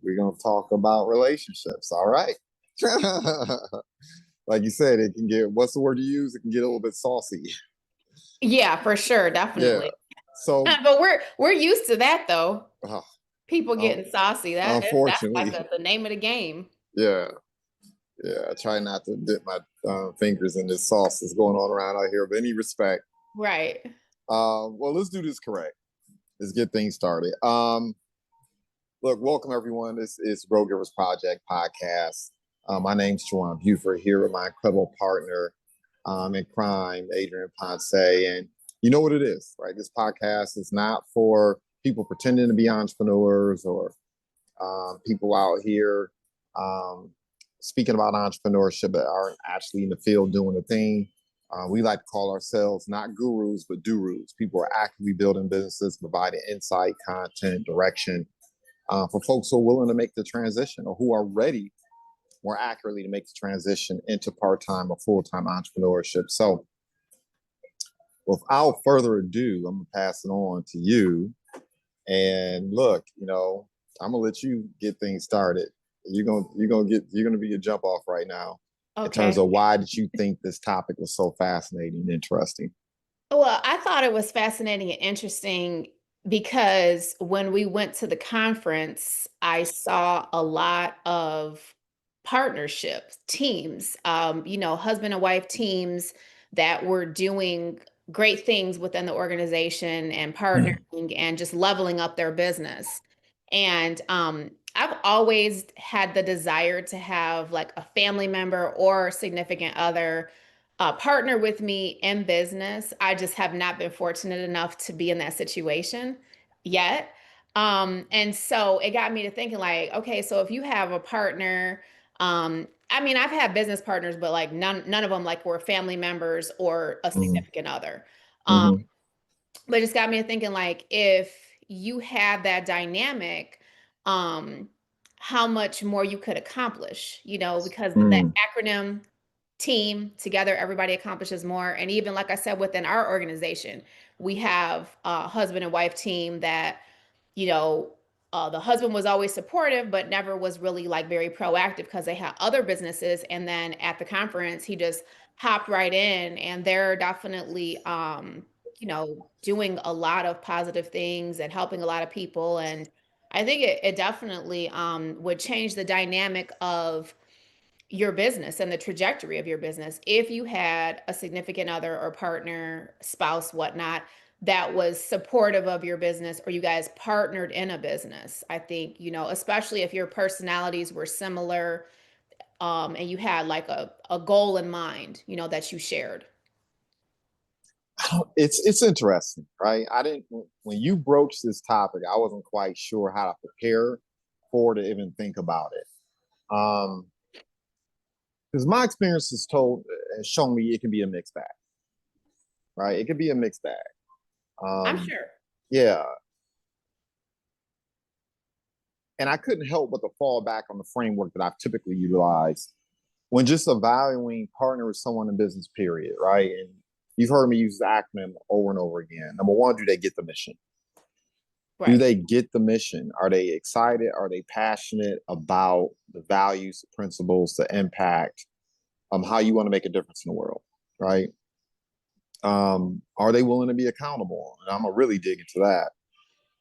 we're gonna talk about relationships. All right. Like you said, it can get, what's the word you use? It can get a little bit saucy. Yeah, for sure, Yeah. definitely. So, But we're used to that though. uh, People getting saucy. That's like unfortunately, the name of the game. yeah, yeah. I try not to dip my fingers in this sauce that's going on around out here, but any respect. Right. Well, let's do this correct. Let's get things started. Look, welcome everyone. This is Grow Givers Project podcast. My name's JuJuan Buford, here with my incredible partner in crime, Adrienne Ponce. And you know what it is, right? This podcast is not for people pretending to be entrepreneurs or people out here speaking about entrepreneurship that aren't actually in the field doing the thing. We like to call ourselves not gurus, but durus. People are actively building businesses, providing insight, content, direction for folks who are willing to make the transition or who are ready, more accurately, to make the transition into part-time or full-time entrepreneurship. So without further ado, I'm gonna pass it on to you. And look, I'm gonna let you get things started. You're gonna be a jump off right now in terms Okay. of why did you think this topic was so fascinating and interesting? Well, I thought it was fascinating and interesting because when we went to the conference, I saw a lot of partnerships, teams, husband and wife teams that were doing great things within the organization and partnering and just leveling up their business. And I've always had the desire to have like a family member or significant other partner with me in business. I just have not been fortunate enough to be in that situation yet. And so it got me to thinking like, okay, so if you have a partner, I mean, I've had business partners, but like none of them like were family members or a Mhm, significant other. Um, mhm, but it just got me to thinking like, if you have that dynamic, um, how much more you could accomplish, because that mhm, acronym team together, everybody accomplishes more. And even like I said, within our organization, we have a husband and wife team that, you know, the husband was always supportive, but never was really like very proactive because they had other businesses. And then at the conference, he just hopped right in, and they're definitely, doing a lot of positive things and helping a lot of people. And I think it definitely would change the dynamic of your business and the trajectory of your business if you had a significant other or partner, spouse, whatnot, that was supportive of your business or you guys partnered in a business. I think, especially if your personalities were similar, and you had like a goal in mind, that you shared. It's interesting, right? I didn't When you broached this topic, I wasn't quite sure how to prepare for to even think about it. Because my experience has shown me it can be a mixed bag, right? It could be a mixed bag. I'm Um, sure. yeah, and I couldn't help but to fall back on the framework that I've typically utilized when just evaluating partner with someone in business, period, right? And you've heard me use the acronym over and over again. Number one, do they get the mission? Do Right. they get the mission? Are they excited? Are they passionate about the values, the principles, the impact, how you want to make a difference in the world, right? Are they willing to be accountable? And I'm gonna really dig into that.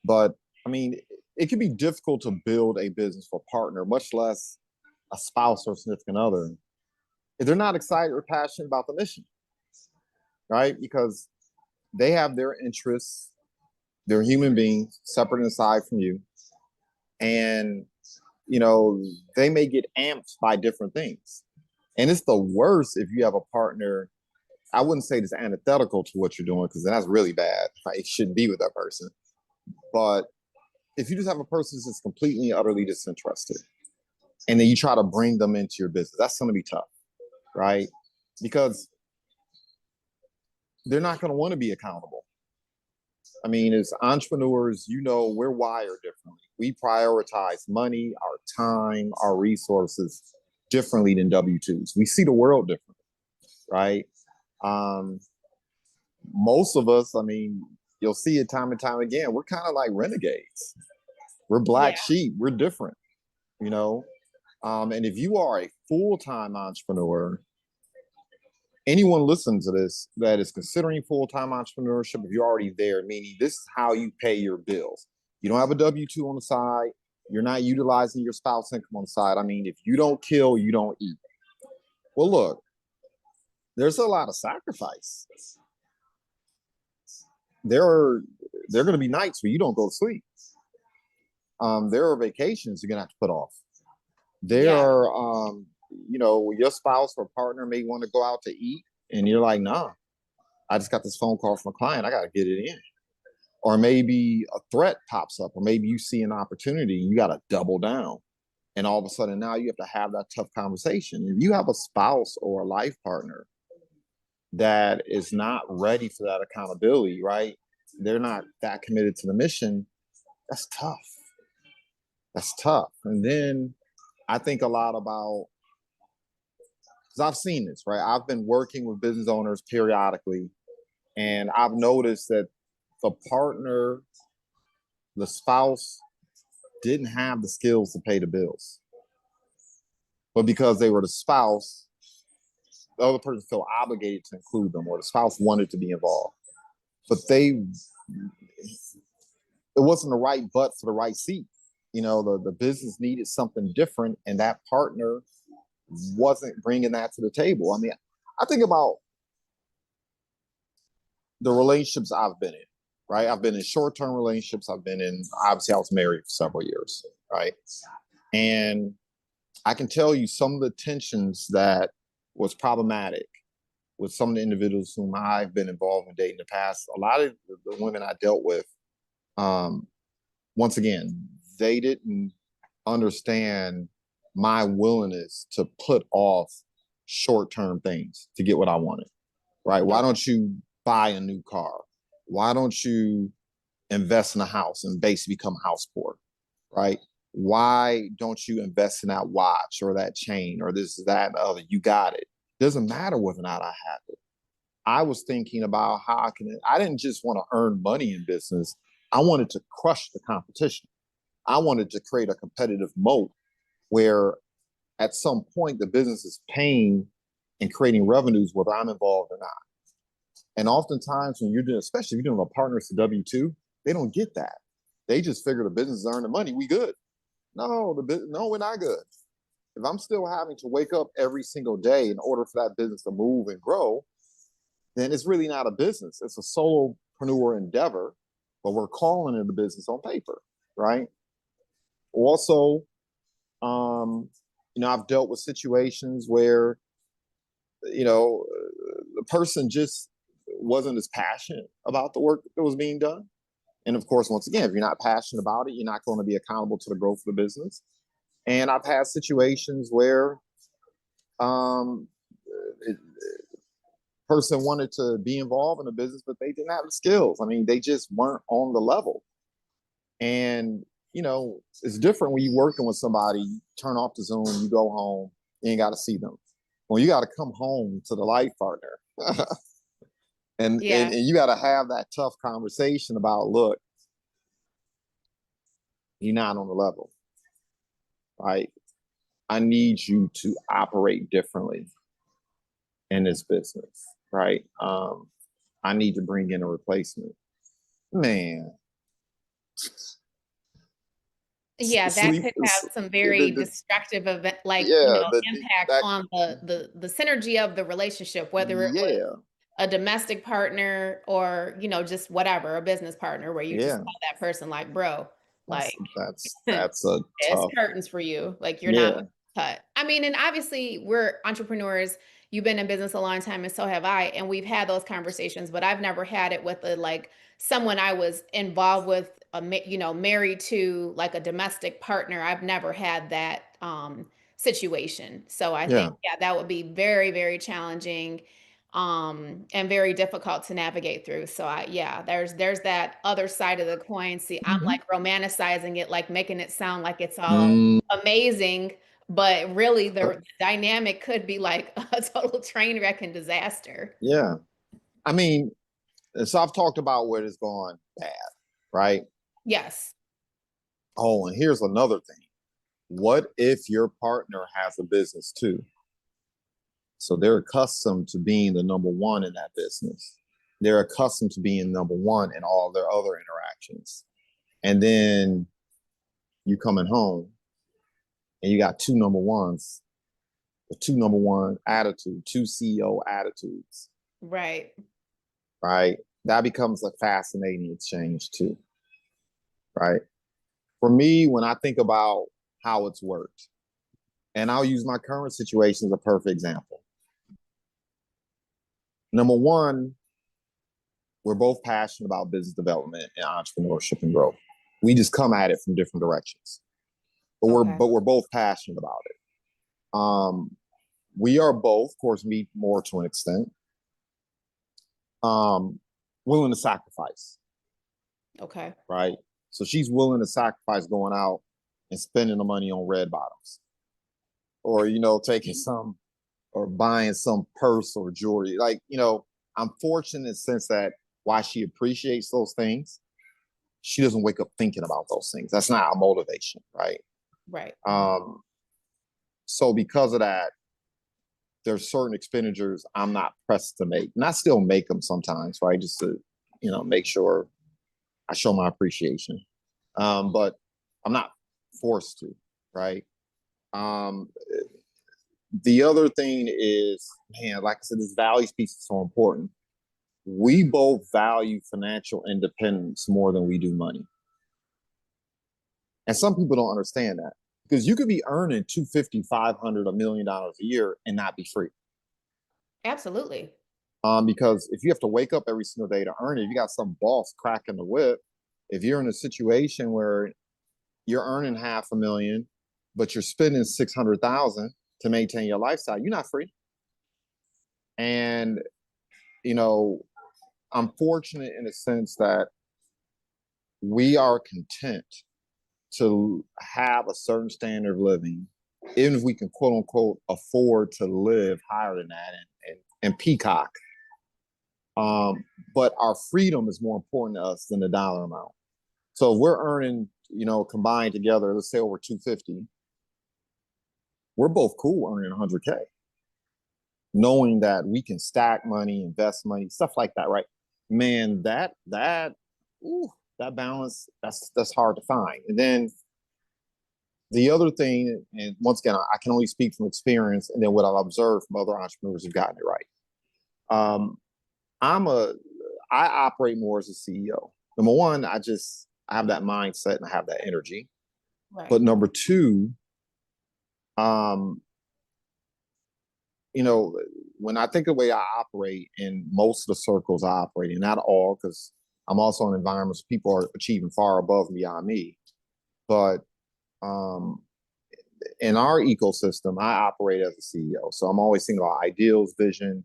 But I mean, it can be difficult to build a business for a partner, much less a spouse or significant other, if they're not excited or passionate about the mission, right? Because they have their interests, they're human beings, separate and aside from you. And, they may get amped by different things. And it's the worst if you have a partner. I wouldn't say it's antithetical to what you're doing because that's really bad. Right? It shouldn't be with that person. But if you just have a person that's just completely and utterly disinterested, and then you try to bring them into your business, that's going to be tough, right? Because they're not going to want to be accountable. I mean, as entrepreneurs, we're wired differently. We prioritize money, our time, our resources differently than W-2s. We see the world differently, right? Um, Most of us, I mean, you'll see it time and time again. We're kind of like renegades. We're black Yeah. sheep. We're different. you know. And if you are a full-time entrepreneur, anyone listening to this that is considering full-time entrepreneurship, if you're already there, meaning this is how you pay your bills. You don't have a W-2 on the side. You're not utilizing your spouse income on the side. I mean, if you don't kill, you don't eat. Well, look, there's a lot of sacrifice. There are going to be nights where you don't go to sleep. There are vacations you're going to have to put off. There are, your spouse or partner may want to go out to eat, and you're like, nah, I just got this phone call from a client. I got to get it in. Or maybe a threat pops up, or maybe you see an opportunity, you got to double down. And all of a sudden now you have to have that tough conversation. If you have a spouse or a life partner that is not ready for that accountability, right? They're not that committed to the mission. That's tough. That's tough. And then I think a lot about, because I've seen this, right? I've been working with business owners periodically, and I've noticed that the partner, the spouse, didn't have the skills to pay the bills. But because they were the spouse, the other person felt obligated to include them, or the spouse wanted to be involved. But it wasn't the right butt for the right seat. The business needed something different, and that partner wasn't bringing that to the table. I mean, I think about the relationships I've been in, right? I've been in short-term relationships. Obviously I was married for several years, right? And I can tell you some of the tensions that was problematic with some of the individuals whom I've been involved in dating in the past. A lot of the women I dealt with, once again, they didn't understand my willingness to put off short-term things to get what I wanted, right? Why don't you buy a new car? Why don't you invest in a house and basically become house poor, right? Why don't you invest in that watch or that chain or this, that, and the other? You got it. Doesn't matter whether or not I have it. I was thinking about I didn't just want to earn money in business. I wanted to crush the competition. I wanted to create a competitive moat where at some point the business is paying and creating revenues whether I'm involved or not. And oftentimes when you're doing, especially if you're doing a partner's to W-2, they don't get that. They just figure the business is earning money, we good. No, we're not good. If I'm still having to wake up every single day in order for that business to move and grow, then it's really not a business. It's a solopreneur endeavor, but we're calling it a business on paper, right? Also, I've dealt with situations where, the person just wasn't as passionate about the work that was being done. And of course, once again, if you're not passionate about it, you're not going to be accountable to the growth of the business. And I've had situations where person wanted to be involved in the business, but they didn't have the skills. I mean, they just weren't on the level. And, it's different when you're working with somebody, you turn off the Zoom, you go home, you ain't got to see them. Well, you got to come home to the life partner. And you got to have that tough conversation about, look, you're not on the level, right? I need you to operate differently in this business, right? I need to bring in a replacement. Man. Yeah, that could have some very destructive event, impact on the synergy of the relationship, whether it was a domestic partner or, just whatever, a business partner where you just tell that person like, bro, like that's a it's tough curtains for you. Like you're not cut. I mean, and obviously we're entrepreneurs. You've been in business a long time and so have I. And we've had those conversations, but I've never had it with someone I was involved with, married to, like a domestic partner. I've never had that situation. So I think, that would be very, very challenging and very difficult to navigate through. So there's that other side of the coin. See, I'm like romanticizing it, like making it sound like it's all amazing, but really the dynamic could be like a total train wreck and disaster. Yeah. I mean, so I've talked about where it's gone bad, right? Yes. Oh, and here's another thing. What if your partner has a business too? So they're accustomed to being the number one in that business. They're accustomed to being number one in all their other interactions. And then you coming home and you got two number ones, two number one attitude, two CEO attitudes. Right. Right. That becomes a fascinating exchange too. Right. For me, when I think about how it's worked, and I'll use my current situation as a perfect example. Number one, we're both passionate about business development and entrepreneurship and growth. We just come at it from different directions, but we're both passionate about it. We are both, of course, me more to an extent, willing to sacrifice. Okay. Right. So she's willing to sacrifice going out and spending the money on red bottoms, or taking some, or buying some purse or jewelry. Like, I'm fortunate in the sense that while she appreciates those things, she doesn't wake up thinking about those things. That's not our motivation, right? Right. So because of that, there's certain expenditures I'm not pressed to make, and I still make them sometimes, right? Just to, make sure I show my appreciation. But I'm not forced to, right? The other thing is, man, like I said, this values piece is so important. We both value financial independence more than we do money. And some people don't understand that, because you could be earning $250, $500, $1 million a year and not be free. Absolutely. Because if you have to wake up every single day to earn it, if you got some boss cracking the whip, if you're in a situation where you're earning $500,000, but you're spending $600,000 to maintain your lifestyle, you're not free. And, I'm fortunate in a sense that we are content to have a certain standard of living, even if we can, quote unquote, afford to live higher than that and peacock. But our freedom is more important to us than the dollar amount. So if we're earning, combined together, let's say over 250, we're both cool earning 100K, knowing that we can stack money, invest money, stuff like that, right? Man, that balance, that's hard to find. And then the other thing, and once again, I can only speak from experience and then what I've observed from other entrepreneurs who've gotten it right. I operate more as a CEO. Number one, I have that mindset and I have that energy. Right. But number two, when I think of the way I operate in most of the circles I operate in, not all, because I'm also in environments where people are achieving far above and beyond me. But in our ecosystem, I operate as a CEO. So I'm always thinking about ideals, vision,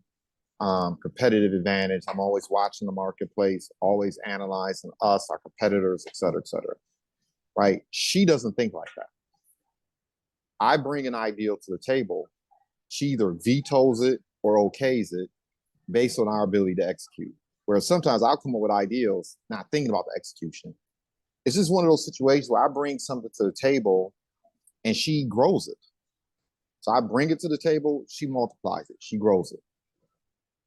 competitive advantage. I'm always watching the marketplace, always analyzing us, our competitors, et cetera, right? She doesn't think like that. I bring an ideal to the table. She either vetoes it or okays it based on our ability to execute. Whereas sometimes I'll come up with ideals, not thinking about the execution. It's just one of those situations where I bring something to the table and she grows it. So I bring it to the table, she multiplies it, she grows it.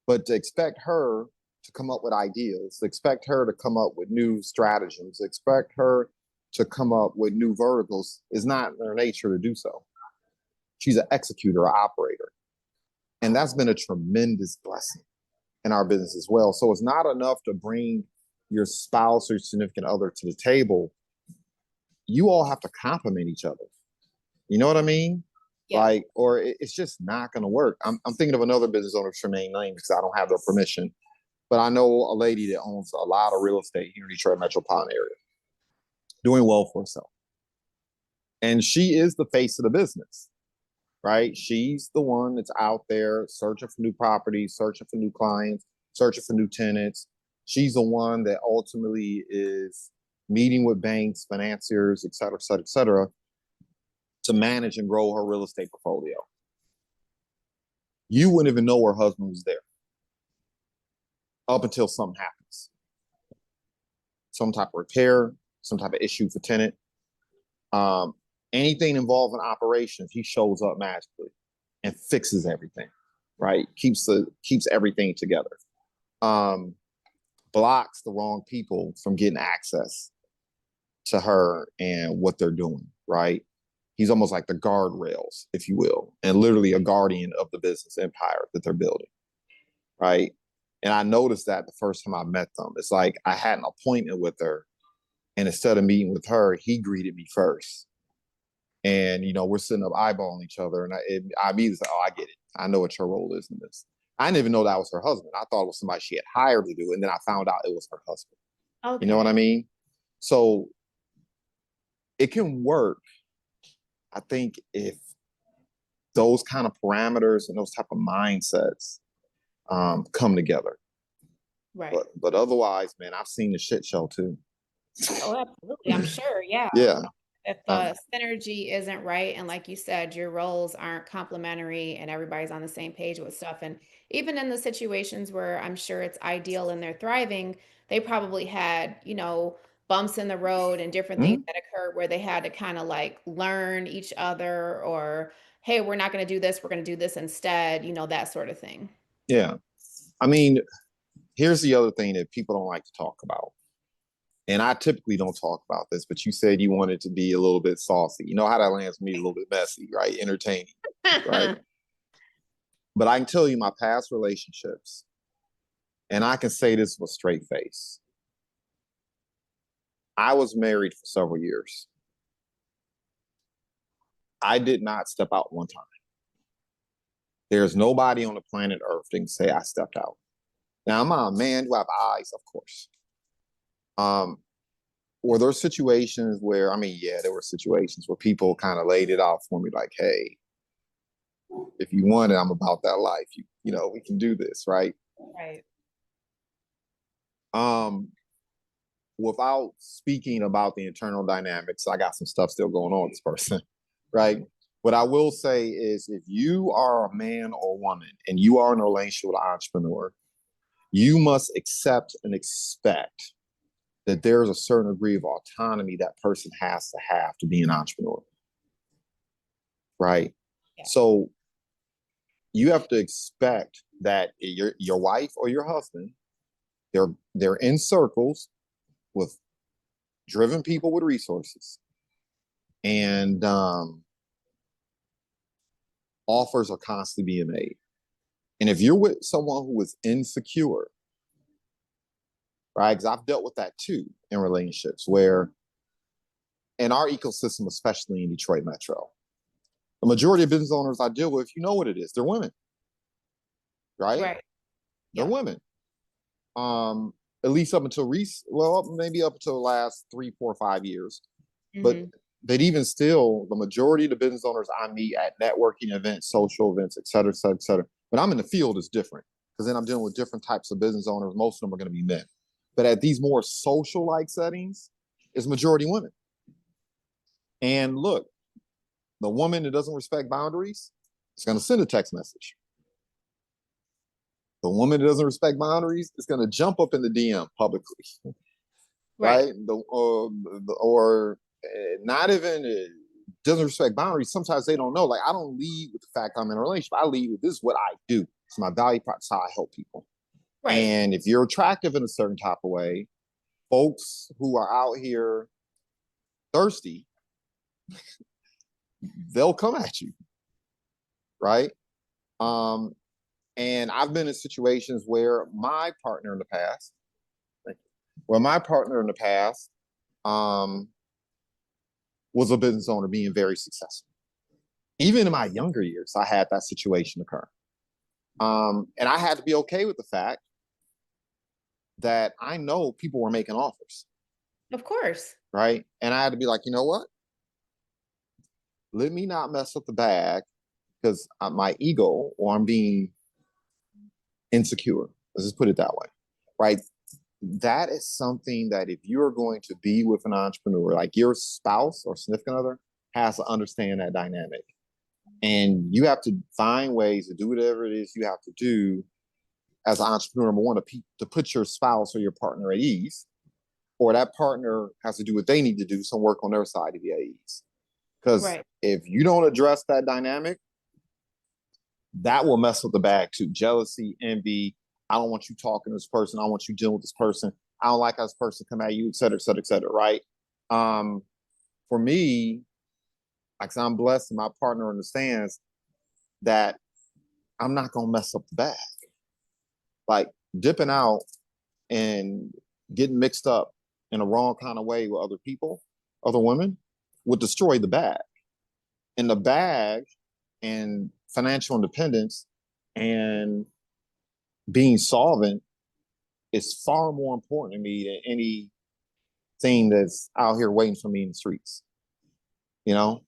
But to expect her to come up with ideas, to expect her to come up with new strategies, to expect her to come up with new verticals is not in her nature to do so. She's an executor, an operator. And that's been a tremendous blessing in our business as well. So it's not enough to bring your spouse or significant other to the table. You all have to complement each other. You know what I mean? Yeah. Or it's just not going to work. I'm thinking of another business owner, Tremaine name, because I don't have their permission. But I know a lady that owns a lot of real estate here in Detroit metropolitan area, doing well for herself. And she is the face of the business, right? She's the one that's out there searching for new properties, searching for new clients, searching for new tenants. She's the one that ultimately is meeting with banks, financiers, et cetera, to manage and grow her real estate portfolio. You wouldn't even know her husband was there up until something happens. Some type of repair, some type of issue for tenant. Anything involving operations, he shows up magically and fixes everything, right? Keeps everything together. Blocks the wrong people from getting access to her and what they're doing, right? He's almost like the guardrails, if you will, and literally a guardian of the business empire that they're building, right? And I noticed that the first time I met them. It's like I had an appointment with her, and instead of meeting with her, he greeted me first. And, you know, we're sitting up eyeballing each other, and I immediately said, oh, I get it. I know what your role is in this. I didn't even know that was her husband. I thought it was somebody she had hired to do it, and then I found out it was her husband. Okay. You know what I mean? So it can work, I think, if those kind of parameters and those type of mindsets come together. Right. But otherwise, man, I've seen the shit show too. Oh, absolutely. I'm sure. Yeah. Yeah. If the synergy isn't right, and like you said, your roles aren't complementary and everybody's on the same page with stuff. And even in the situations where I'm sure it's ideal and they're thriving, they probably had, you know, bumps in the road and different things that occurred where they had to kind of like learn each other, or, hey, we're not going to do this, we're going to do this instead, you know, that sort of thing. Yeah. I mean, here's the other thing that people don't like to talk about. And I typically don't talk about this, but you said you wanted to be a little bit saucy. You know how that lands me a little bit messy, right? Entertaining, right? But I can tell you my past relationships, and I can say this with a straight face. I was married for several years. I did not step out one time. There's nobody on the planet Earth that can say I stepped out. Now, am I a man? Do I have eyes? Of course. Were there situations where, I mean, yeah, there were situations where people kind of laid it out for me like, hey, if you want it, I'm about that life. You know, we can do this, right? Right. Without speaking about the internal dynamics, I got some stuff still going on with this person, right? What I will say is if you are a man or woman and you are in a relationship with an entrepreneur, you must accept and expect that there's a certain degree of autonomy that person has to be an entrepreneur, right? Yeah. So you have to expect that your wife or your husband, they're in circles with driven people with resources, and offers are constantly being made. And if you're with someone who is insecure, right? Because I've dealt with that too in relationships where, in our ecosystem, especially in Detroit Metro, the majority of business owners I deal with, you know what it is. They're women, right? Right. They're women. At least up until maybe up until the last 3, 4, 5 years. But even still, the majority of the business owners I meet at networking events, social events, et cetera, et cetera, et cetera. When I'm in the field, it's different because then I'm dealing with different types of business owners. Most of them are going to be men. But at these more social-like settings, it's majority women. And look, the woman that doesn't respect boundaries is going to send a text message. The woman that doesn't respect boundaries is going to jump up in the DM publicly, right? Or not even doesn't respect boundaries. Sometimes they don't know. Like, I don't lead with the fact I'm in a relationship. I lead with this is what I do. It's my value prop. It's how I help people. Right. And if you're attractive in a certain type of way, folks who are out here thirsty, they'll come at you, right? And I've been in situations where my partner in the past, was a business owner being very successful. Even in my younger years, I had that situation occur. And I had to be okay with the fact that I know people were making offers. Of course. Right? And I had to be like, you know what? Let me not mess up the bag because my ego, or I'm being insecure. Let's just put it that way, right? That is something that if you're going to be with an entrepreneur, like your spouse or significant other has to understand that dynamic. And you have to find ways to do whatever it is you have to do as an entrepreneur. Number one, to put your spouse or your partner at ease, or that partner has to do what they need to do, some work on their side to be at ease. Because Right. if you don't address that dynamic, that will mess with the bag too. Jealousy, envy. I don't want you talking to this person. I don't want you dealing with this person. I don't like how this person come at you, et cetera, et cetera, et cetera. Right. For me, like I'm blessed and my partner understands that I'm not gonna mess up the bag. Like dipping out and getting mixed up in a wrong kind of way with other people, other women, would destroy the bag. And the bag and financial independence and being solvent is far more important to me than anything that's out here waiting for me in the streets. You know?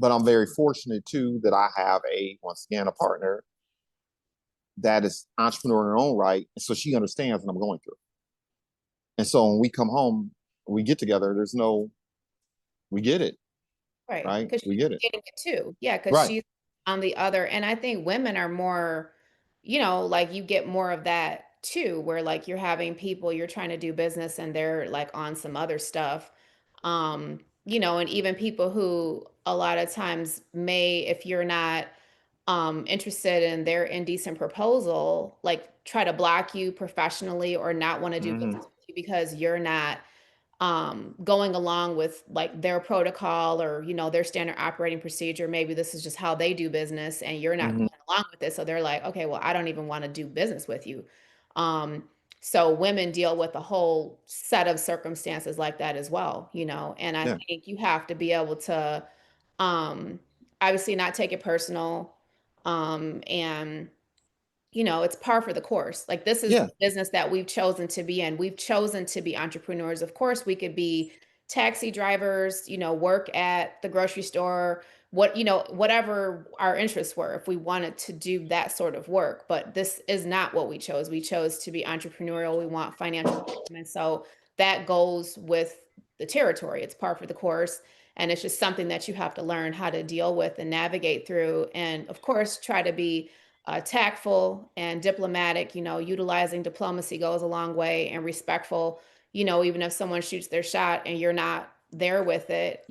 But I'm very fortunate too that I have once again, a partner that is entrepreneur in her own right. And so she understands what I'm going through. And so when we come home, we get together, we get it, Right. right? Because We she's get it. getting it too. Yeah, because Right. she's on the other. And I think women are more, like you get more of that too, where like you're having people, you're trying to do business and they're like on some other stuff. And even people who a lot of times may, if you're not interested in their indecent proposal, like try to block you professionally or not want to do Mm-hmm. business with you because you're not going along with like their protocol or their standard operating procedure. Maybe this is just how they do business and you're not Mm-hmm. going along with it, so they're like, okay, well, I don't even want to do business with you. um so women deal with a whole set of circumstances like that as well, and I Yeah. think you have to be able to um obviously not take it personal, and it's par for the course. Like this is Yeah. the business that we've chosen to be in. We've chosen to be entrepreneurs. Of course, we could be taxi drivers, work at the grocery store, whatever our interests were, if we wanted to do that sort of work. But this is not what we chose. We chose to be entrepreneurial. We want financial freedom. And so that goes with the territory. It's par for the course. And it's just something that you have to learn how to deal with and navigate through. And of course, try to be tactful and diplomatic. Utilizing diplomacy goes a long way, and respectful. Even if someone shoots their shot and you're not there with it,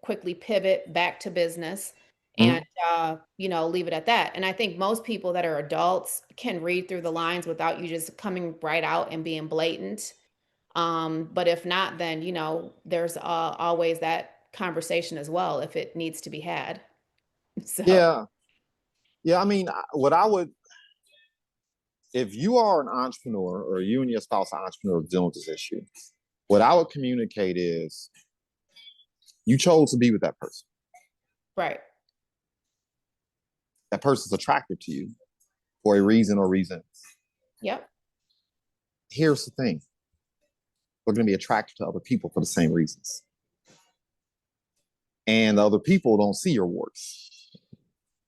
quickly pivot back to business Mm-hmm. and leave it at that. And I think most people that are adults can read through the lines without you just coming right out and being blatant. But if not, then there's always that conversation as well if it needs to be had. So Yeah. Yeah. I mean, what I would, if you are an entrepreneur or you and your spouse are entrepreneurs dealing with this issue, what I would communicate is you chose to be with that person. right. That person's attractive to you for a reason or reasons. Yep. Here's the thing. We're going to be attracted to other people for the same reasons. And the other people don't see your warts,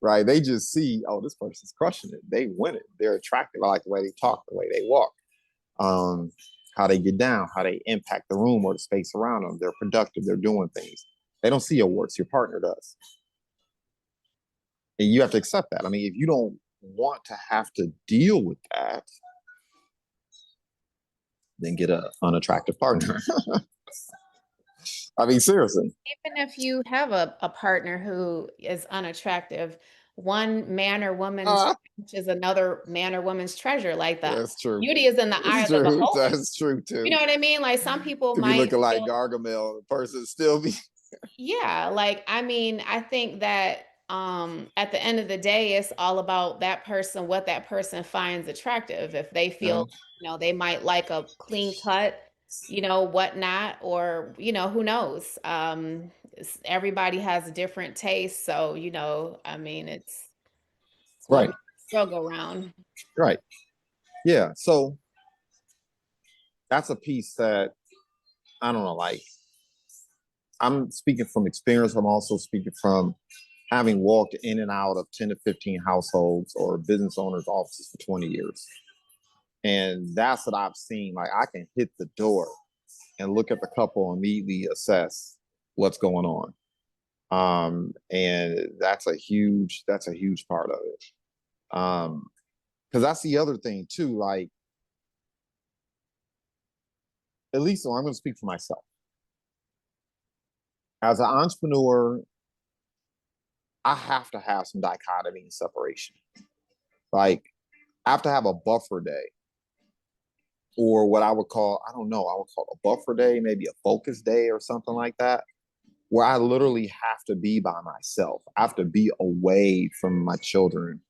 right? They just see, oh, this person's crushing it. They win it. They're attractive. I like the way they talk, the way they walk, how they get down, how they impact the room or the space around them. They're productive. They're doing things. They don't see your warts. Your partner does. And you have to accept that. I mean, if you don't want to have to deal with that, then get an unattractive partner. I mean, seriously. Even if you have a partner who is unattractive, one man or woman's Ah, trash is another man or woman's treasure. Like the that's true. beauty is in the eye It's of the true. beholder. That's true You too. know what I mean? Like some people Could be might looking like feel, Gargamel, the person still be. yeah, like I mean, I think that at the end of the day, it's all about that person, what that person finds attractive. If they Yeah. feel, they might like a clean cut, whatnot, or who knows? Everybody has a different taste, so I mean, it's what Right. we struggle around. Right. Yeah. So that's a piece that I don't know. Like I'm speaking from experience. I'm also speaking from having walked in and out of 10 to 15 households or business owners' offices for 20 years. And that's what I've seen. Like I can hit the door and look at the couple and immediately assess what's going on. And that's a huge part of it. Because that's the other thing too. Like, at least, so I'm going to speak for myself. As an entrepreneur, I have to have some dichotomy and separation. Like, I have to have a buffer day, or what I would call, I don't know, I would call a buffer day, maybe a focus day or something like that, where I literally have to be by myself. I have to be away from my children.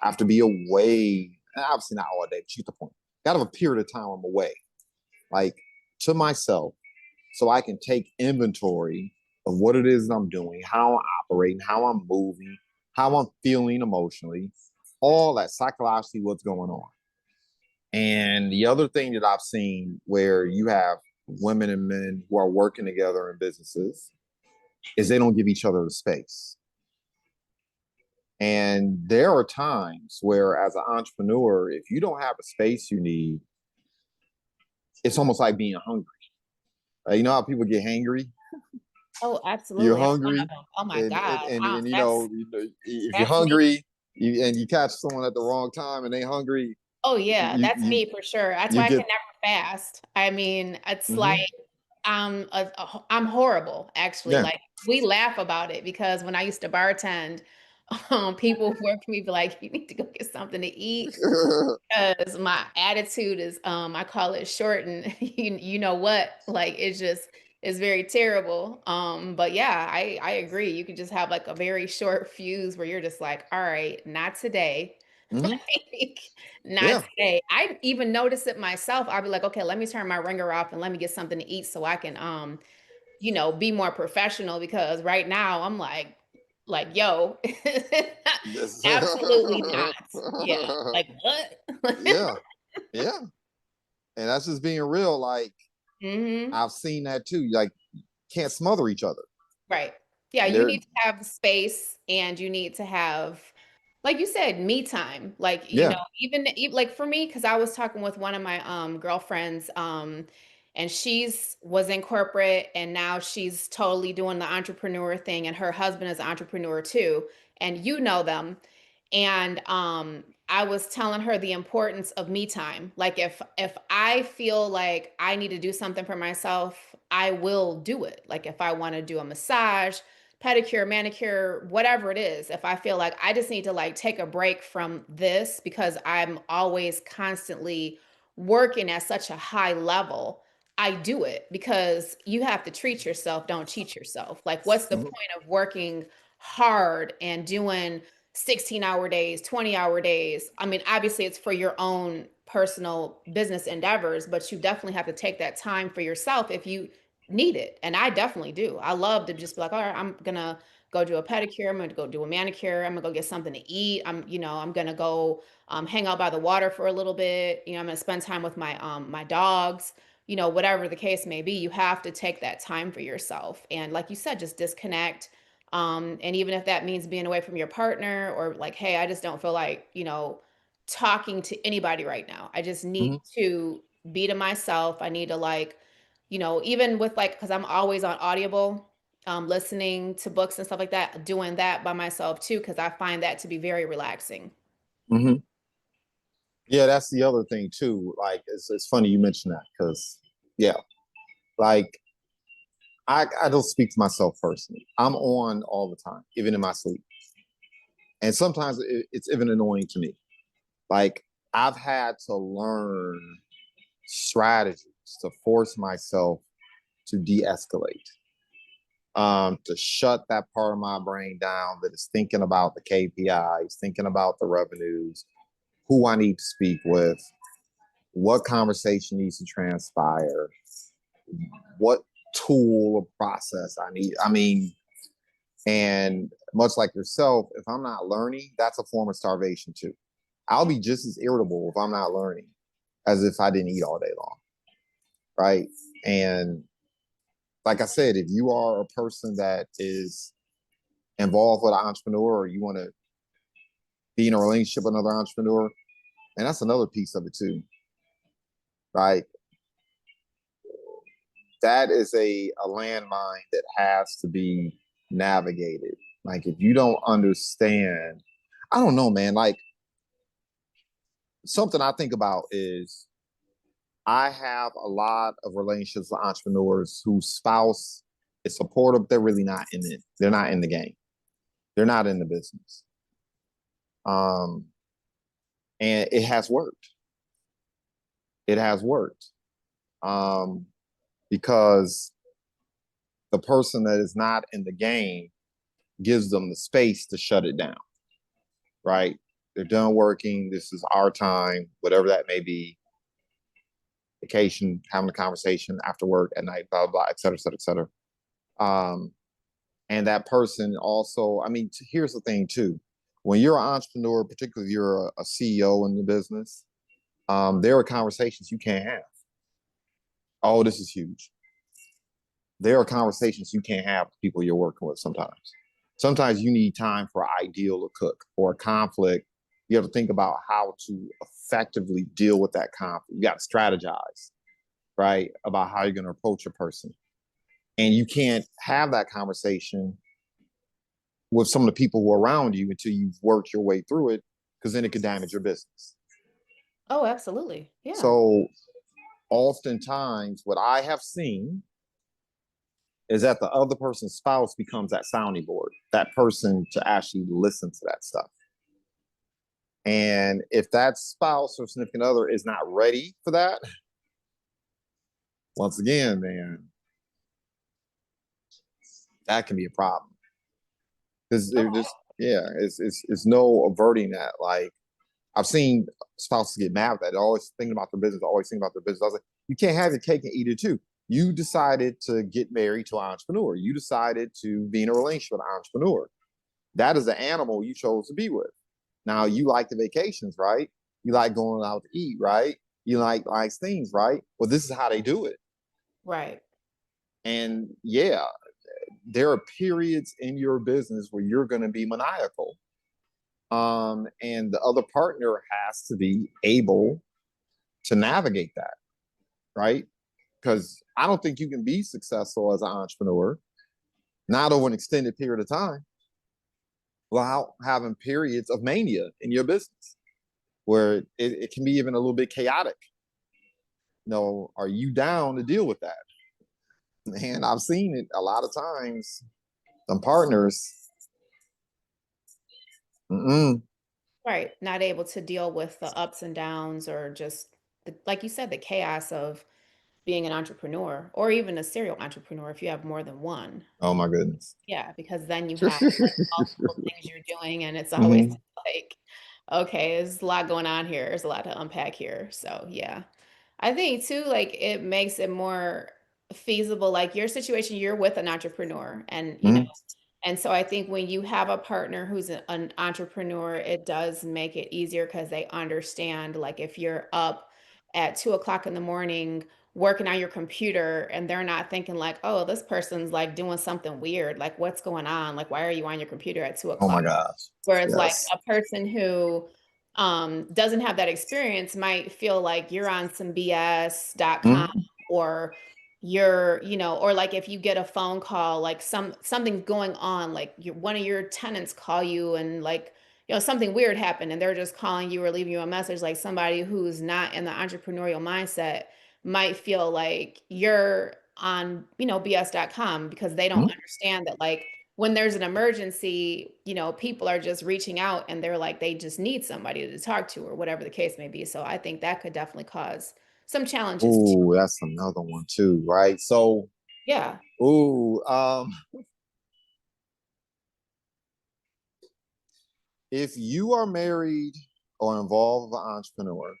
I have to be away, and obviously not all day, but you get the point. Got to have a period of time I'm away, like to myself, so I can take inventory of what it is that I'm doing, how I'm operating, how I'm moving, how I'm feeling emotionally, all that psychologically, what's going on. And the other thing that I've seen where you have women and men who are working together in businesses is they don't give each other the space. And there are times where, as an entrepreneur, if you don't have the space you need, it's almost like being hungry. You know how people get hangry? Oh, You're absolutely. I'm one of hungry, them. Oh my and God. if you're That's me. hungry, and you catch someone at the wrong time and they hungry, Oh yeah, you that's you me for sure. That's you why I get. can never fast. I mean, it's like Mhm. I'm horrible actually. Yeah. Like we laugh about it because when I used to bartend, people work for me be like, you need to go get something to eat because my attitude is I call it short and you know what? Like it's just it's very terrible. But yeah, I agree. You could just have like a very short fuse where you're just like, all right, not today. Hmm. Like, not Yeah. today. I even notice it myself. I'll be like, okay, let me turn my ringer off and let me get something to eat so I can be more professional because right now I'm like, yo, absolutely not. Yeah. Like what? Yeah. Yeah. And that's just being real. Like, Hmm. I've seen that too. Like, can't smother each other. Right. Yeah, you They're need to have space and you need to have, like you said, me time. Like, Yeah. like for me, because I was talking with one of my girlfriends, and she's was in corporate and now she's totally doing the entrepreneur thing, and her husband is an entrepreneur too, and you know them. And I was telling her the importance of me time. Like if I feel like I need to do something for myself, I will do it. Like if I want to do a massage, pedicure, manicure, whatever it is, if I feel like I just need to like take a break from this because I'm always constantly working at such a high level, I do it because you have to treat yourself, don't cheat yourself. Like what's the Mhm. point of working hard and doing 16-hour days, 20-hour days? I mean, obviously it's for your own personal business endeavors, but you definitely have to take that time for yourself if you need it. And I definitely do. I love to just be like, all right, I'm gonna go do a pedicure, I'm gonna go do a manicure, I'm gonna go get something to eat. I'm gonna go hang out by the water for a little bit. I'm gonna spend time with my dogs. Whatever the case may be, you have to take that time for yourself. And like you said, just disconnect. And even if that means being away from your partner or like, hey, I just don't feel like, talking to anybody right now. I just need Mhm. to be to myself. I need to like, even with like, because I'm always on Audible, listening to books and stuff like that, doing that by myself too, because I find that to be very relaxing. Mhm. Yeah, that's the other thing too. Like, it's funny you mentioned that because, yeah, like I don't speak to myself personally. I'm on all the time, even in my sleep, and sometimes it's even annoying to me. Like, I've had to learn strategies to force myself to de-escalate, to shut that part of my brain down that is thinking about the KPIs, thinking about the revenues, who I need to speak with, what conversation needs to transpire, what tool or process I need. I mean, and much like yourself, if I'm not learning, that's a form of starvation too. I'll be just as irritable if I'm not learning as if I didn't eat all day long. Right. And like I said, if you are a person that is involved with an entrepreneur or you want to be in a relationship with another entrepreneur, and that's another piece of it too. Right. That is a landmine that has to be navigated. Like if you don't understand, I don't know, man. Like something I think about is I have a lot of relationships with entrepreneurs whose spouse It's supportive. They're really not in it. They're not in the game. They're not in the business. And it has worked. It has worked. Because the person that is not in the game gives them the space to shut it down, right? They're done working. This is our time, whatever that may be. Vacation, having a conversation after work at night, blah, blah, blah, et cetera, et cetera, et cetera. And that person also, I mean, here's the thing too. When you're an entrepreneur, particularly if you're a CEO in the business, there are conversations you can't have. Oh, this is huge. There are conversations you can't have with people you're working with sometimes. Sometimes you need time for an ideal to cook or a conflict. You have to think about how to effectively deal with that conflict. You got to strategize, right, about how you're going to approach a person. And you can't have that conversation with some of the people who are around you until you've worked your way through it, because then it could damage your business. Oh, absolutely. Yeah. So oftentimes what I have seen is that the other person's spouse becomes that sounding board, that person to actually listen to that stuff. And if that spouse or significant other is not ready for that, once again, man, that can be a problem. Because they're just, yeah, it's no averting that. Like, I've seen spouses get mad at that. They're always thinking about their business, always thinking about their business. I was like, you can't have your cake and eat it too. You decided to get married to an entrepreneur. You decided to be in a relationship with an entrepreneur. That is the animal you chose to be with. Now, you like the vacations, right? You like going out to eat, right? You like nice things, right? Well, this is how they do it. Right. And yeah, there are periods in your business where you're going to be maniacal. And the other partner has to be able to navigate that, right? Because I don't think you can be successful as an entrepreneur, not over an extended period of time, without having periods of mania in your business where it can be even a little bit chaotic. You know, are you down to deal with that? And I've seen it a lot of times. Some partners, Right. Not able to deal with the ups and downs or just like you said, the chaos of being an entrepreneur or even a serial entrepreneur if you have more than one. oh my goodness. Yeah, because then you have like multiple things you're doing and it's always Mhm. like, okay, there's a lot going on here. There's a lot to unpack here. So yeah. I think too, like it makes it more feasible. Like your situation, you're with an entrepreneur and Mhm. and so I think when you have a partner who's an entrepreneur, it does make it easier because they understand, like if you're up at 2 o'clock in the morning working on your computer and they're not thinking like, oh, this person's like doing something weird. Like what's going on? Like, why are you on your computer at two Oh my o'clock? gosh. Whereas like Yes. a person who doesn't have that experience might feel like you're on some BS.com Mhm. or you're, or like if you get a phone call, like something's going on, like one of your tenants call you and like, something weird happened and they're just calling you or leaving you a message, like somebody who's not in the entrepreneurial mindset might feel like you're on, BS.com because they don't Mhm. understand that like when there's an emergency, people are just reaching out and they're like, they just need somebody to talk to or whatever the case may be. So I think that could definitely cause some challenges too. Ooh, that's another one too, right? So, Yeah. ooh, if you are married or involved with an entrepreneur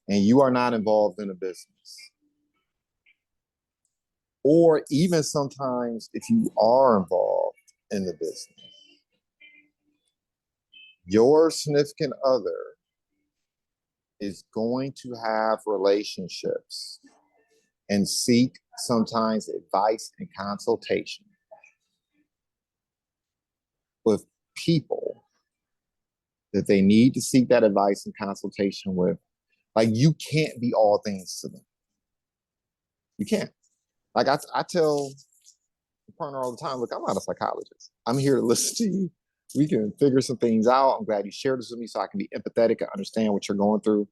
and you are not involved in a business, or even sometimes if you are involved in the business, your significant other is going to have relationships and seek sometimes advice and consultation with people that they need to seek that advice and consultation with. Like, you can't be all things to them. You can't. Like, I tell the partner all the time, look, I'm not a psychologist. I'm here to listen to you. We can figure some things out. I'm glad you shared this with me so I can be empathetic and understand what you're going through,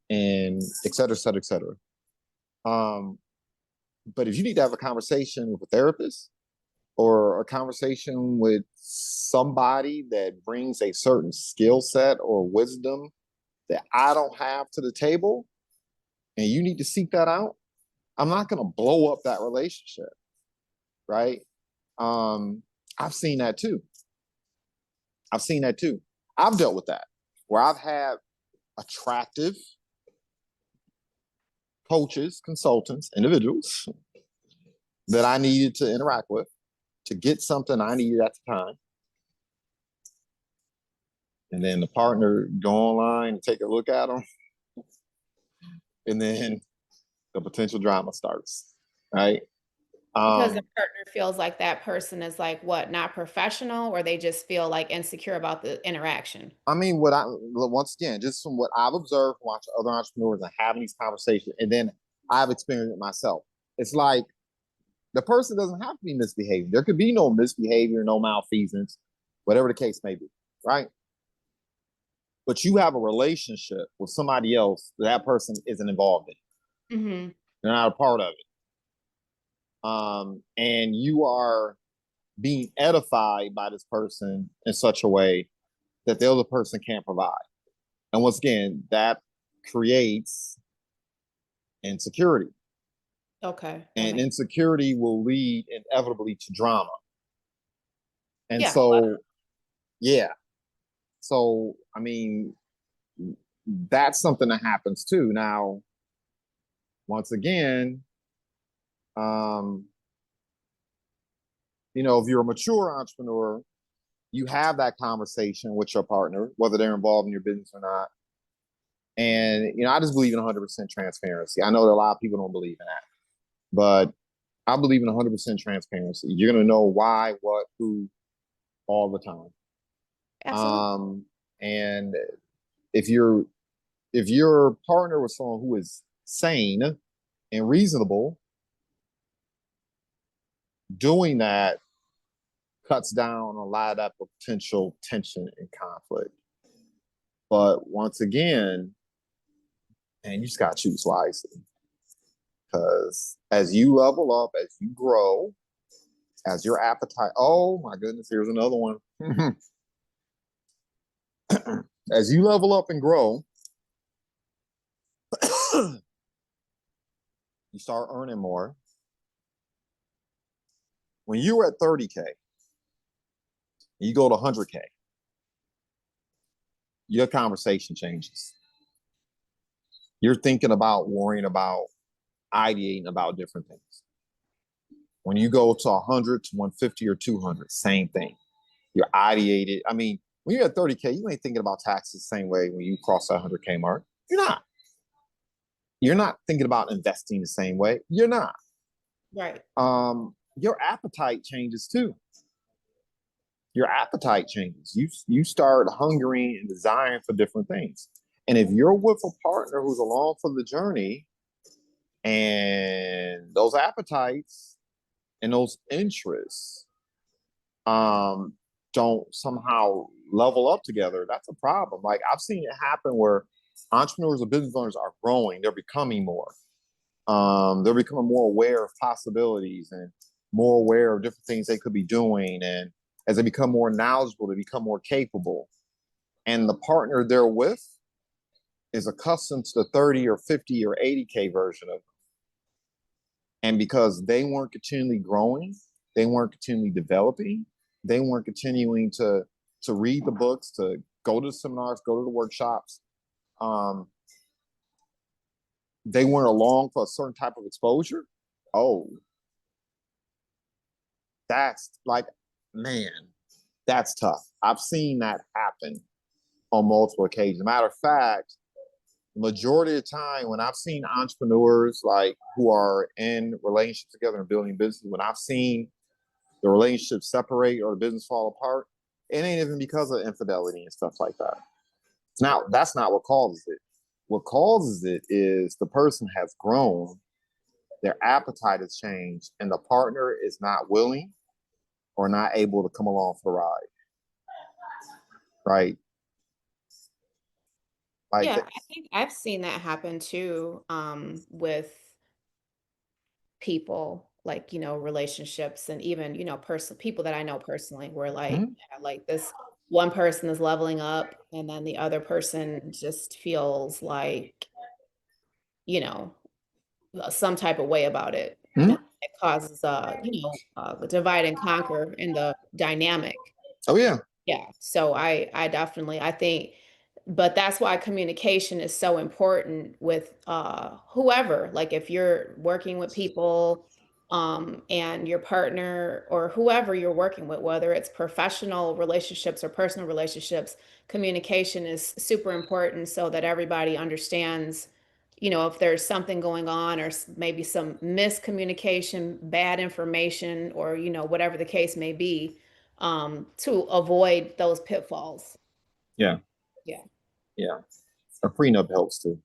and et cetera, et cetera, et cetera. But if you need to have a conversation with a therapist or a conversation with somebody that brings a certain skill set or wisdom that I don't have to the table, and you need to seek that out, I'm not going to blow up that relationship, right? I've seen that too. I've dealt with that, where I've had attractive coaches, consultants, individuals that I needed to interact with to get something I needed at the time. And then the partner go online and take a look at them. And then the potential drama starts, right? Because the partner feels like that person is like what, not professional, or they just feel like insecure about the interaction. I mean, once again, just from what I've observed, watching other entrepreneurs and having these conversations, and then I've experienced it myself. It's like the person doesn't have to be misbehaving. There could be no misbehavior, no malfeasance, whatever the case may be, right? But you have a relationship with somebody else that person isn't involved in. Mm-hmm. They're not a part of it. And you are being edified by this person in such a way that the other person can't provide. And once again, that creates insecurity. Okay. And insecurity will lead inevitably to drama. And yeah, so, yeah. So, I mean, that's something that happens too. Now, once again, if you're a mature entrepreneur, you have that conversation with your partner, whether they're involved in your business or not. And, I just believe in 100% transparency. I know that a lot of people don't believe in that, but I believe in 100% transparency. You're going to know why, what, who, all the time. absolutely. And if your partner was someone who is sane and reasonable, doing that cuts down a lot of that potential tension and conflict. But once again, and you just got to choose wisely. Because as you level up, as you grow, as your appetite, oh my goodness, here's another one. As you level up and grow, you start earning more. When you were at 30K, you go to 100K, your conversation changes. You're thinking about, worrying about, ideating about different things. When you go to 100 to 150 or 200, same thing. You're ideated. I mean, when you're at 30K, you ain't thinking about taxes the same way when you cross that 100K mark. You're not. You're not thinking about investing the same way. You're not. Right. Your appetite changes too. Your appetite changes. You start hungering and desiring for different things. And if you're with a partner who's along for the journey, and those appetites and those interests don't somehow level up together, that's a problem. Like I've seen it happen where entrepreneurs or business owners are growing, they're becoming more. They're becoming more aware of possibilities and more aware of different things they could be doing. And as they become more knowledgeable, they become more capable. And the partner they're with is accustomed to the 30 or 50 or 80K version of them. And because they weren't continually growing, they weren't continually developing, they weren't continuing to read the books, to go to the seminars, go to the workshops. They weren't along for a certain type of exposure. Oh, that's like, man, that's tough. I've seen that happen on multiple occasions. Matter of fact, majority of the time when I've seen entrepreneurs like who are in relationships together and building business, when I've seen the relationship separate or the business fall apart, it ain't even because of infidelity and stuff like that. Now, that's not what causes it. What causes it is the person has grown, their appetite has changed, and the partner is not willing or not able to come along for the ride. Right? Yeah, I think I've seen that happen too, with people, like, relationships, and even, people that I know personally, where like, Mhm. yeah, like this one person is leveling up and then the other person just feels like, you know, some type of way about it. Mhm. And it causes, the divide and conquer in the dynamic. Oh yeah. Yeah. So I definitely, I think, but that's why communication is so important with whoever. Like if you're working with people, and your partner or whoever you're working with, whether it's professional relationships or personal relationships, communication is super important so that everybody understands, if there's something going on, or maybe some miscommunication, bad information, or, whatever the case may be, to avoid those pitfalls. Yeah. Yeah. Yeah. A prenup helps too.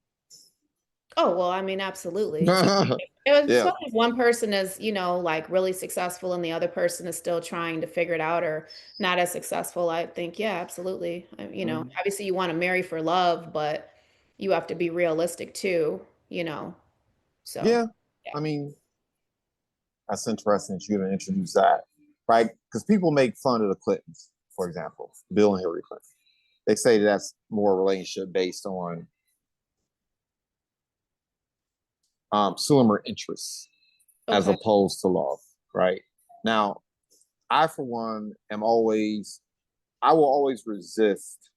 Oh, well, I mean, absolutely. Yeah. Especially if one person is, like really successful and the other person is still trying to figure it out, or not as successful, I think, yeah, absolutely. Mhm. Obviously you want to marry for love, but you have to be realistic too, so Yeah. yeah. I mean, that's interesting that you're going to introduce that, right? Because people make fun of the Clintons, for example, Bill and Hillary Clinton. They say that's more a relationship based on similar interests as Okay. opposed to love, right? Now, I, for one, I will always resist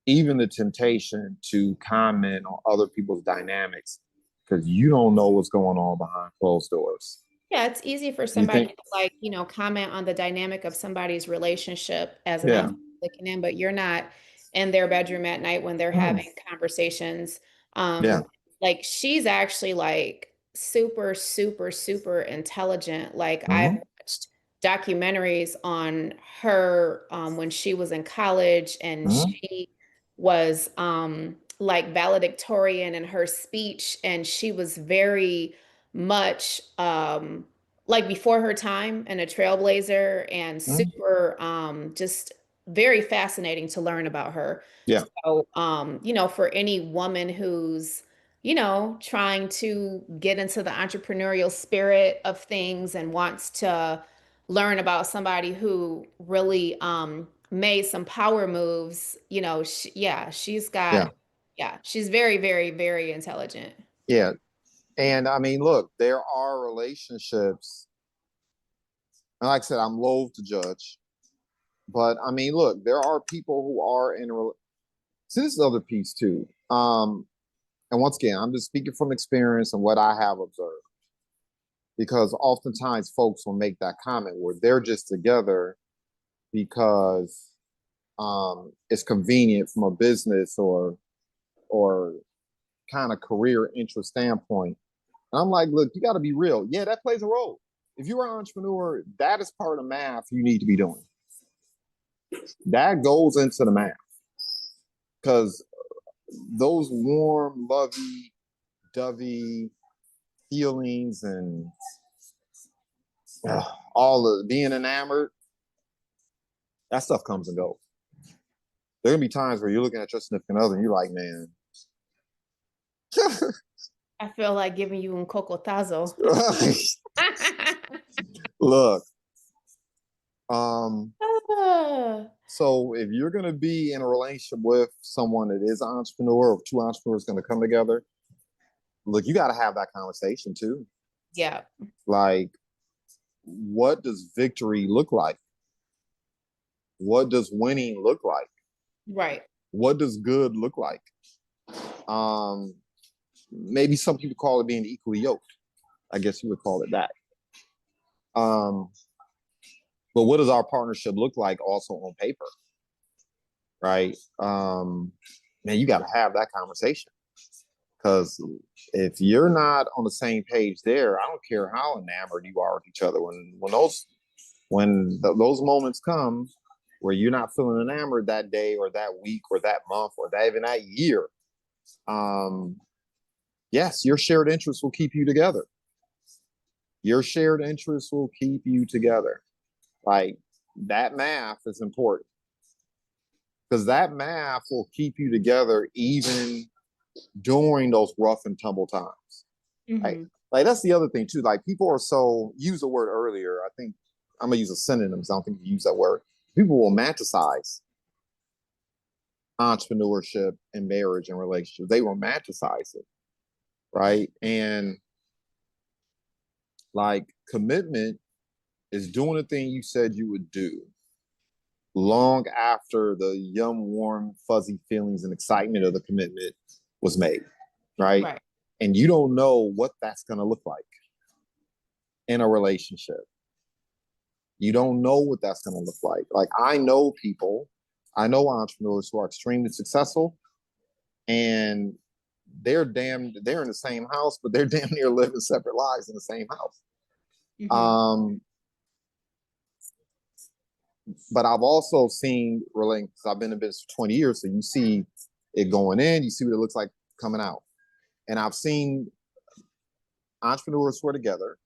even the temptation to comment on other people's dynamics because you don't know what's going on behind closed doors. Yeah, it's easy for You somebody think, to like, comment on the dynamic of somebody's relationship as an yeah, outsider looking in, but you're not in their bedroom at night when they're mm, having conversations. yeah, Like she's actually like super, super, super intelligent. Like I've mm, watched documentaries on her when she was in college, and mm, she was like valedictorian in her speech, and she was very much like before her time and a trailblazer, and mm, super just very fascinating to learn about her. yeah, So for any woman who's, trying to get into the entrepreneurial spirit of things and wants to learn about somebody who really made some power moves, yeah, yeah, she's very, very, very intelligent. yeah. And I mean, look, there are relationships, and like I said, I'm loath to judge, but I mean, look, there are people who are in a. So this is the other piece too. And once again, I'm just speaking from experience and what I have observed. Because oftentimes folks will make that comment where they're just together because it's convenient from a business or kind of career interest standpoint. And I'm like, look, you got to be real. Yeah, that plays a role. If you're an entrepreneur, that is part of the math you need to be doing. That goes into the math because those warm, lovey, dovey feelings and all the being enamored, that stuff comes and goes. There are gonna be times where you're looking at your significant other and you're like, man, I feel like giving you un cocotazo. look. Um, Ah, so if you're gonna be in a relationship with someone that is an entrepreneur, or two entrepreneurs gonna come together, look, you got to have that conversation too. yeah, Like, what does victory look like? What does winning look like? right. What does good look like? Um, maybe some people call it being equally yoked. I guess you would call it that. Um, but what does our partnership look like also on paper, right? Man, you got to have that conversation because if you're not on the same page there, I don't care how enamored you are with each other. Those moments come where you're not feeling enamored that day or that week or that month or that even that year, um, yes, your shared interests will keep you together. Your shared interests will keep you together. Like that math is important because that math will keep you together even during those rough and tumble times. Right? Hmm. Like that's the other thing too. Like people are so use a word earlier. I think I'm gonna use a synonym. So I don't think you use that word. People will romanticize entrepreneurship and marriage and relationships. They romanticize it, right? And like commitment is doing the thing you said you would do long after the yum, warm, fuzzy feelings and excitement of the commitment was made, right? Right. And you don't know what that's going to look like in a relationship. You don't know what that's going to look like. Like I know people, I know entrepreneurs who are extremely successful and they're in the same house, but they're damn near living separate lives in the same house. Mm-hmm. But I've also seen, because I've been in business for 20 years, so you see it going in, you see what it looks like coming out. And I've seen entrepreneurs who are together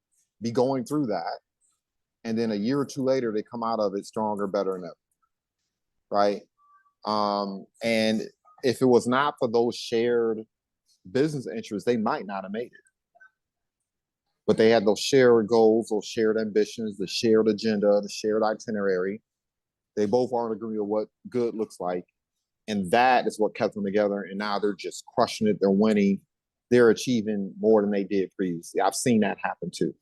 be going through that. And then a year or two later, they come out of it stronger, better than ever. Right. And if it was not for those shared business interests, they might not have made it. But they had those shared goals, those shared ambitions, the shared agenda, the shared itinerary. They both are in agreement with what good looks like. And that is what kept them together. And now they're just crushing it. They're winning. They're achieving more than they did previously. I've seen that happen too.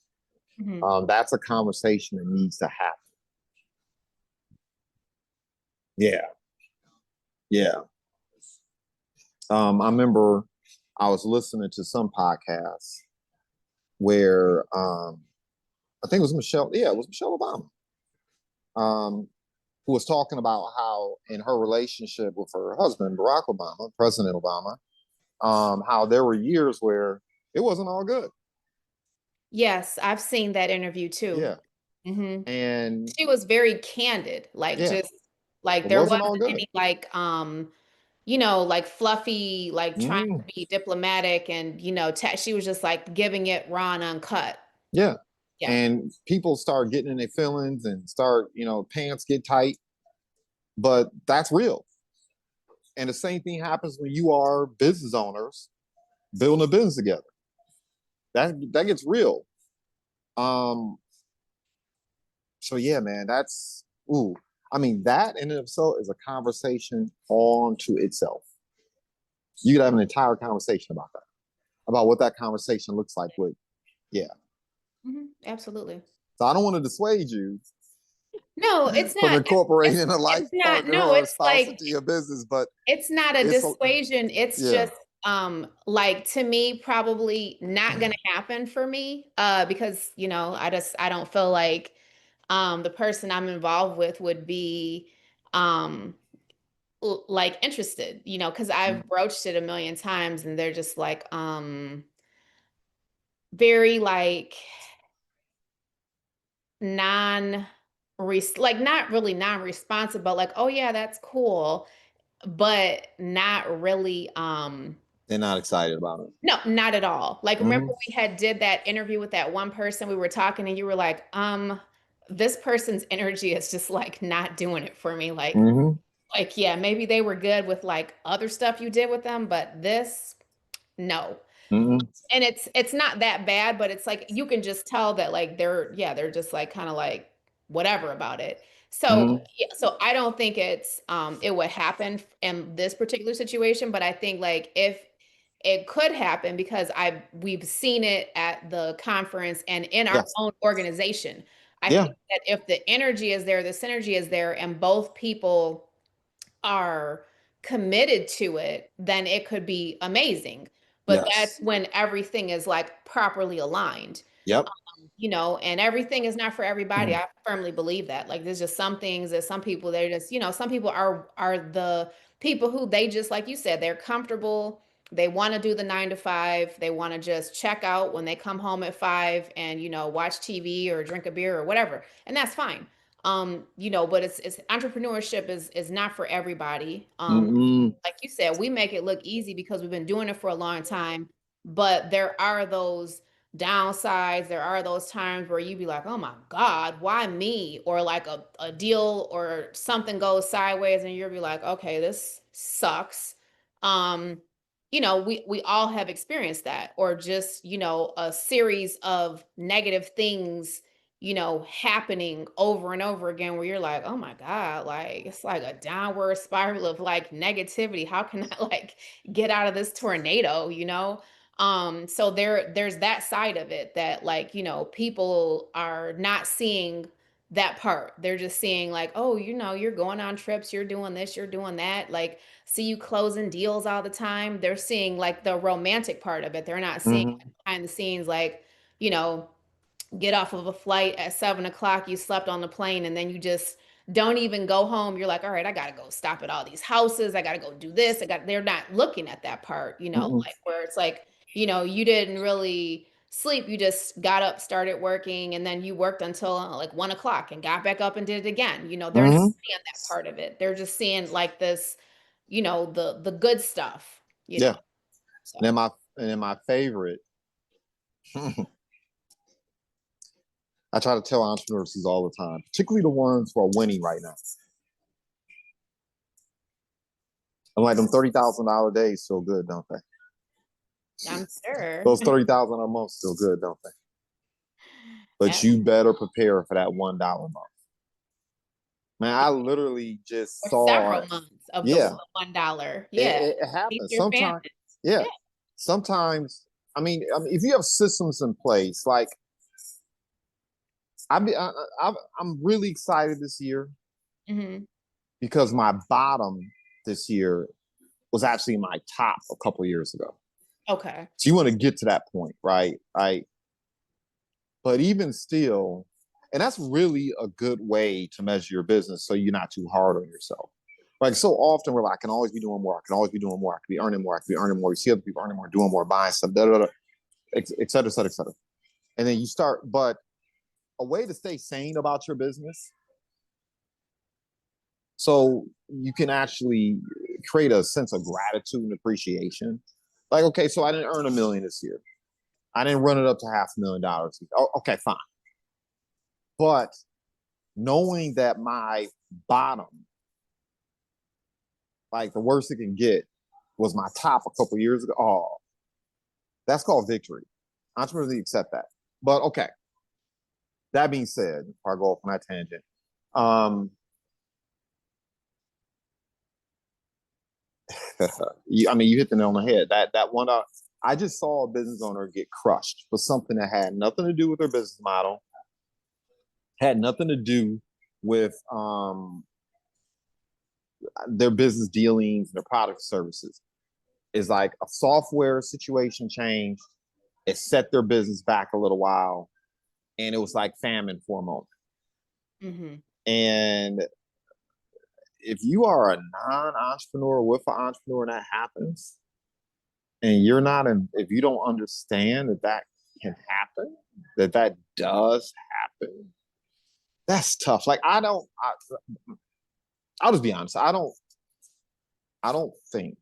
Mm-hmm. That's a conversation that needs to happen. Yeah. Yeah. I remember I was listening to some podcast where I think it was Michelle. Yeah, it was Michelle Obama. Who was talking about how in her relationship with her husband, Barack Obama, President Obama, how there were years where it wasn't all good. Yes, I've seen that interview too. Yeah. Mm-hmm. And she was very candid, like just like there wasn't any like like fluffy, like trying to be diplomatic and she was just like giving it raw and uncut. Yeah. And people start getting in their feelings and start, pants get tight. But that's real. And the same thing happens when you are business owners building a business together. That gets real. So yeah, man, that's that in itself is a conversation all to itself. You could have an entire conversation about that, about what that conversation looks like with, absolutely. So I don't want to dissuade you. No, it's from not incorporating a life partner or a spouse into your business, but it's not a dissuasion. It's just like to me, probably not gonna happen for me. Because I don't feel like the person I'm involved with would be like interested, because I've broached it a million times and they're just like very like not really non-responsive, but like, oh yeah, that's cool, but not really they're not excited about it. No, not at all. Like remember we had did that interview with that one person, we were talking and you were like, this person's energy is just like not doing it for me. Like like yeah, maybe they were good with like other stuff you did with them, but this no. And it's not that bad, but it's like you can just tell that like they're just like kind of like whatever about it. So so I don't think it would happen in this particular situation, but I think like if it could happen because we've seen it at the conference and in our own organization. I think that if the energy is there, the synergy is there, and both people are committed to it, then it could be amazing. But that's when everything is like properly aligned. Yep. And everything is not for everybody. I firmly believe that. Like there's just some things that some people they're just, some people are the people who they just like you said, they're comfortable. They want to do the 9 to 5. They want to just check out when they come home at 5 and watch TV or drink a beer or whatever. And that's fine. But it's entrepreneurship is not for everybody. Like you said, we make it look easy because we've been doing it for a long time, but there are those downsides. There are those times where you be like, oh my God, why me? Or like a deal or something goes sideways and you'll be like, okay, this sucks. we all have experienced that, or just, a series of negative things, happening over and over again, where you're like, oh my God, like it's like a downward spiral of like negativity. How can I like get out of this tornado? So there's that side of it that, like, people are not seeing that part. They're just seeing like, oh, you're going on trips, you're doing this, you're doing that. Like, see you closing deals all the time. They're seeing like the romantic part of it. They're not seeing Mm-hmm. behind the scenes, like, you know, get off of a flight at 7 o'clock, you slept on the plane, and then you just don't even go home. You're like, all right, I gotta go stop at all these houses. I gotta go do this. They're not looking at that part, Mm-mm. like where it's like, you didn't really sleep. You just got up, started working, and then you worked until like 1 o'clock and got back up and did it again. They're not Mm-hmm. seeing that part of it. They're just seeing like this, the good stuff, Yeah. And so. then my favorite, I try to tell entrepreneurs this all the time, particularly the ones who are winning right now. I'm like, them $30,000 days feel good, don't they? I'm sure. Those 30,000 a month feel good, don't they? But Yeah. you better prepare for that $1 month. Man, I literally just Or saw, several months of the yeah, $1. it, Yeah. it Feed happens your sometimes. family. Yeah, Yeah. sometimes. If you have systems in place, like I'm really excited this year Hmm. because my bottom this year was actually my top a couple of years ago. Okay. So you want to get to that point, right? Right. But even still, and that's really a good way to measure your business so you're not too hard on yourself. Like so often we're like, I can always be doing more, I can always be doing more, I can be earning more, I can be earning more. You see other people earning more, doing more, buying stuff, da da da, et cetera, et cetera, et cetera. And then you start, but a way to stay sane about your business so you can actually create a sense of gratitude and appreciation. Like, okay, so I didn't earn $1 million this year. I didn't run it up to $500,000. Oh, okay, fine. But knowing that my bottom, like the worst it can get, was my top a couple years ago. Oh, that's called victory. Entrepreneurs accept that. But okay, that being said, before I go off on that tangent, um, you hit the nail on the head. That one, I just saw a business owner get crushed for something that had nothing to do with their business model, had nothing to do with their business dealings, their product services. Is like a software situation changed. It set their business back a little while, and it was like famine for a moment. Hmm. And if you are a non-entrepreneur with an entrepreneur and that happens, and you're not in, if you don't understand that that can happen, that does happen, that's tough. Like I'll just be honest. I don't think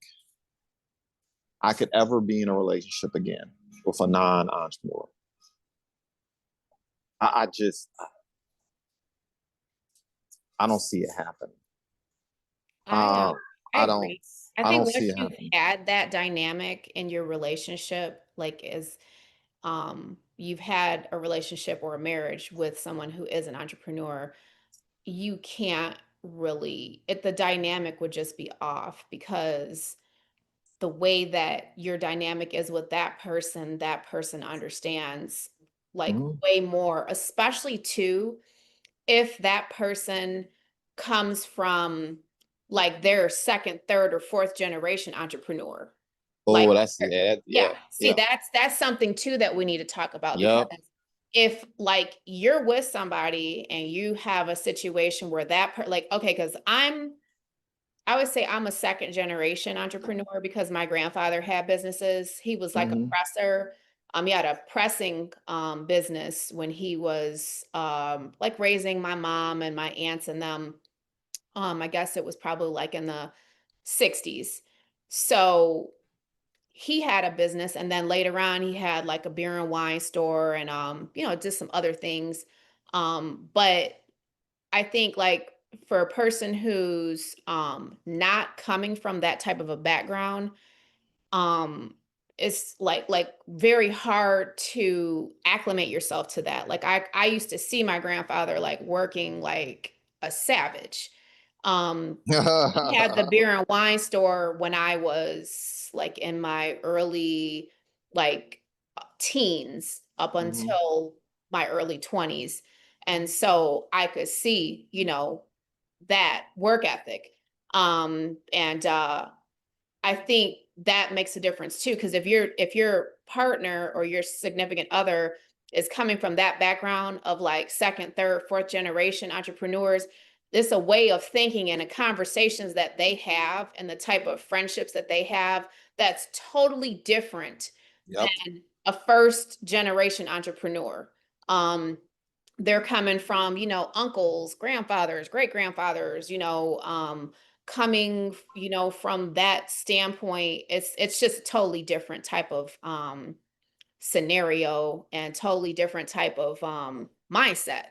I could ever be in a relationship again with a non-entrepreneur. I just I don't see it happening. I Uh, I I don't agree. I I think don't see once it you've happening. had that dynamic in your relationship, like as you've had a relationship or a marriage with someone who is an entrepreneur, you can't really, the dynamic would just be off, because the way that your dynamic is with that person understands like Mhm. way more, especially too, if that person comes from like their second, third, or fourth generation entrepreneur. Like, Oh, that's yeah, yeah, yeah, see, yeah. that's something too that we need to talk about, because Yep. if like you're with somebody and you have a situation where like, okay, because I would say I'm a second generation entrepreneur, because my grandfather had businesses. He was like a Hmm. presser. He had a pressing business when he was like raising my mom and my aunts and them. I guess it was probably like in the 60s. So he had a business, and then later on he had like a beer and wine store, and just some other things. But I think like for a person who's not coming from that type of a background, it's like very hard to acclimate yourself to that. Like I used to see my grandfather like working like a savage. He had the beer and wine store when I was like in my early like teens up Mhm. until my early 20s. And so I could see, that work ethic. And I think that makes a difference too, because if your partner or your significant other is coming from that background of like second, third, fourth generation entrepreneurs, it's a way of thinking and the conversations that they have and the type of friendships that they have that's totally different Yep. than a first generation entrepreneur. Um, they're coming from, uncles, grandfathers, great grandfathers, coming, from that standpoint. It's just a totally different type of scenario and totally different type of mindset.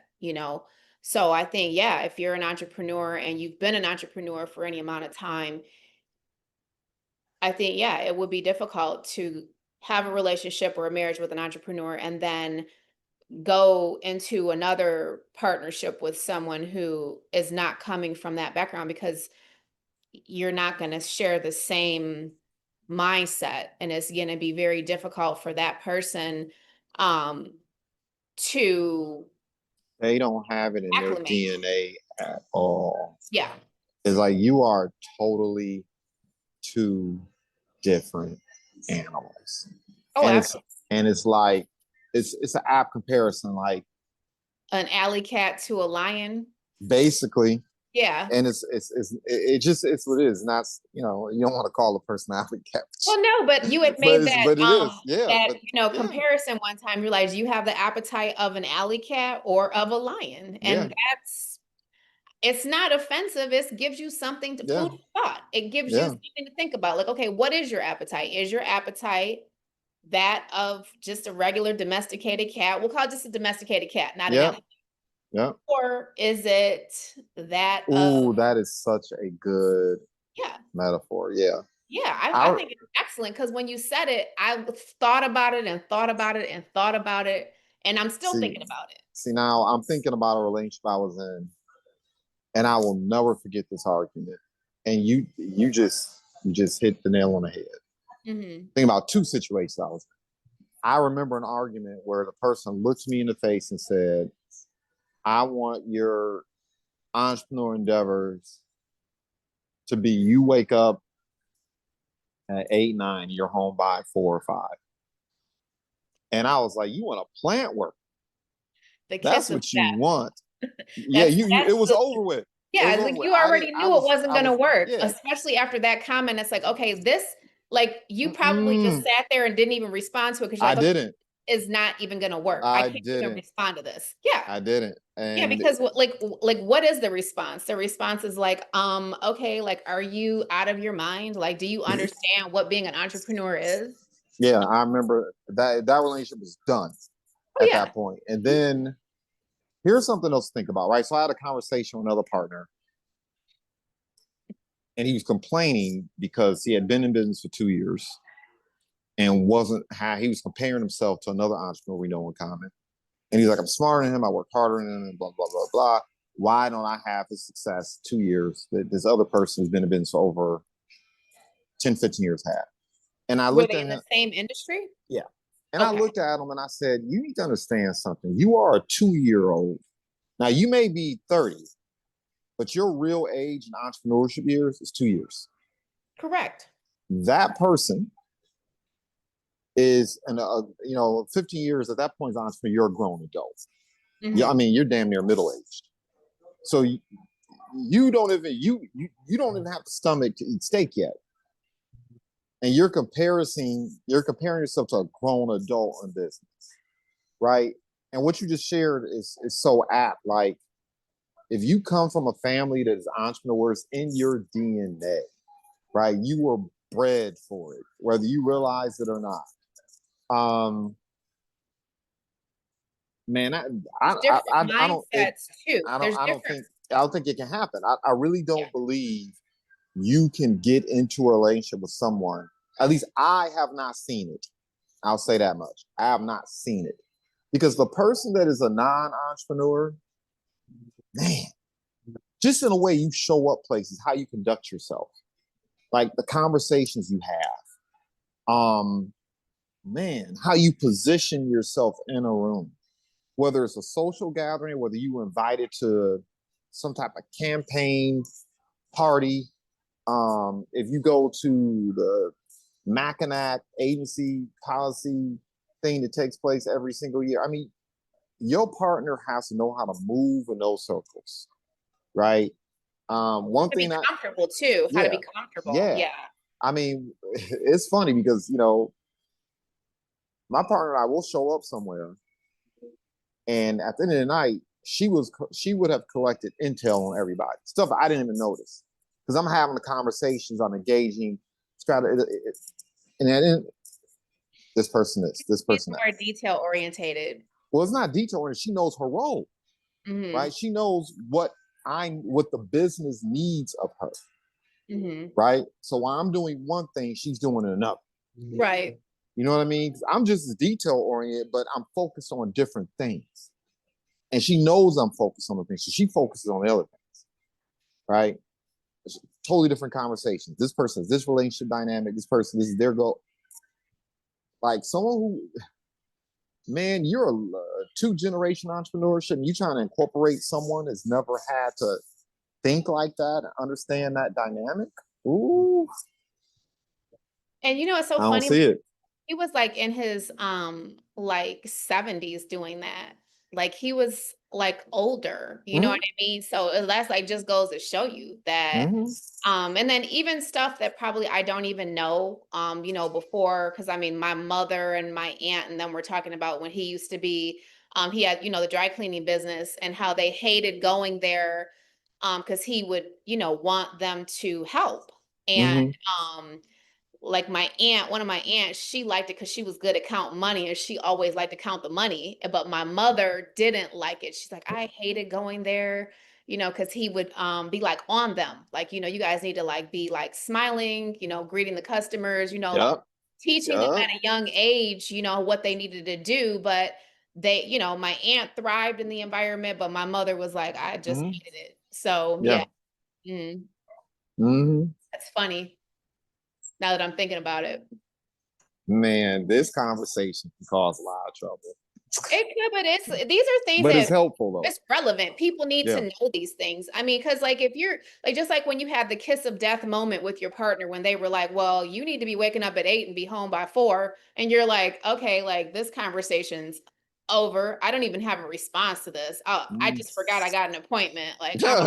So I think, yeah, if you're an entrepreneur and you've been an entrepreneur for any amount of time, I think, yeah, it would be difficult to have a relationship or a marriage with an entrepreneur and then go into another partnership with someone who is not coming from that background, because you're not going to share the same mindset, and it's going to be very difficult for that person um to They don't have it in their acclimate. DNA at all. Yeah. It's like you are totally two different animals. Oh, And it's absolutely. and it's like it's an app comparison, like An alley cat to a lion. basically, Yeah. and it just it's what it is. Not, you don't want to call a personality Well, catch, no, but you had but made that it is, yeah, that but yeah, comparison one time. You realized you have the appetite of an alley cat or of a lion, yeah, and that's it's not offensive. It gives you something to yeah, food for thought. It gives you yeah, something to think about. Like, okay, what is your appetite? Is your appetite that of just a regular domesticated cat? We'll call it just a domesticated cat, not an yeah, alley. yeah. Or is it that of Ooh, that is such a good yeah, metaphor. Yeah. yeah, I I think it's excellent because when you said it, I thought about it and thought about it and thought about it, and I'm still see thinking about it. see now I'm thinking about a relationship I was in, and I will never forget this argument. And you just hit the nail on the head. Hmm. Think about two situations I was in. I remember an argument where the person looked me in the face and said, I want your entrepreneur endeavors to be you wake up at 8, 9, you're home by 4 or 5. And I was like, you want a plant work? The That's kiss of what you death. want. Yeah, you That's it was the over with. It Yeah, was it's over like with. you already I knew it was wasn't gonna work, yeah. especially after that comment. It's like, okay, this, like, you probably just Mm-mm. sat there and didn't even respond to it because you're I like, okay, didn't. is not even gonna work. I I can't even didn't. respond to this. Yeah. I didn't. Yeah, And because like what is the response? The response is like, okay, like, are you out of your mind? Like, do you understand what being an entrepreneur is? yeah, I remember that relationship was done Oh at yeah. that point. And then here's something else to think about, right? So I had a conversation with another partner, and he was complaining because he had been in business for 2 years and wasn't how he was comparing himself to another entrepreneur we know in common. And he's like, I'm smarter than him, I work harder than him, and blah, blah, blah, blah. Why don't I have the success 2 years that this other person who's been in business for over 10, 15 years had? And I Were looked they at in the him, same industry? yeah. And I Okay. looked at him and I said, you need to understand something. You are a 2 year old. Now, you may be 30, but your real age in entrepreneurship years is 2 years. Correct. That person is, 15 years at that point, is entrepreneur, you're a grown adult. Yeah, I Hmm. mean, you're damn near middle aged. So you don't even you don't even have the stomach to eat steak yet, and you're comparing yourself to a grown adult in business, right? And what you just shared is so apt. Like, if you come from a family that is entrepreneurs in your DNA, right? You were bred for it, whether you realize it or not. Um, man, There's different I don't it mindsets too. There's different. I don't think it can happen. I really Yeah. don't believe you can get into a relationship with someone At least I have not seen it. I'll say that much. I have not seen it. Because the person that is a non-entrepreneur, man, just in a way you show up places, how you conduct yourself, like the conversations you have, man, how you position yourself in a room, whether it's a social gathering, whether you were invited to some type of campaign party, if you go to the Mackinac agency policy thing that takes place every single year. I mean, your partner has to know how to move in those circles, right? One To thing be that, comfortable too. How to yeah, be comfortable. yeah. Yeah. I mean, it's funny because, you know, my partner and I will show up somewhere, and at the end of the night, she would have collected intel on everybody, stuff I didn't even notice, because I'm having the conversations, I'm engaging, and then this person is, this She's person more that. detail orientated. Well, it's not detail oriented. She knows her role, Mm-hmm. right? She knows what the business needs of her, Mm-hmm. right? So while I'm doing one thing, she's doing another. Right. You know what I mean? I'm just detail oriented, but I'm focused on different things. And she knows I'm focused on the things. So she focuses on the other things, right? It's totally different conversations. This person is this relationship dynamic. This person, this is their goal. Like someone who, man, you're a two-generation entrepreneurship and you trying to incorporate someone that's never had to think like that and understand that dynamic. Ooh, And you know, it's so I don't funny. see it. He was like in his like 70s doing that. Like he was like older, you know what Mm-hmm. I mean? So that's like just goes to show you that Mm-hmm. and then even stuff that probably I don't even know you know, before, because I mean my mother and my aunt and them were talking about when he used to be he had, you know, the dry cleaning business and how they hated going there because he would, you know, want them to help. And Mm-hmm. um like my aunt, one of my aunts, she liked it because she was good at counting money and she always liked to count the money. But my mother didn't like it. She's like, I hated going there, you know, because he would be like on them. Like, you know, you guys need to like be like smiling, you know, greeting the customers, you know, like Yep. teaching them Yep. at a young age, you know, what they needed to do. But they, you know, my aunt thrived in the environment, but my mother was like, I just Mm-hmm. hated it. So yeah, Yeah. mm, Mm-hmm. that's funny now that I'm thinking about it. Man, this conversation can cause a lot of trouble. It could, but these are things But it's that helpful though. it's relevant. People need to Yeah. know these things. I mean, because like if you're like just like when you had the kiss of death moment with your partner when they were like, well, you need to be waking up at 8 and be home by 4, and you're like, okay, like this conversation's over. I don't even have a response to this. Oh, I Mm. just forgot I got an appointment. Like I'm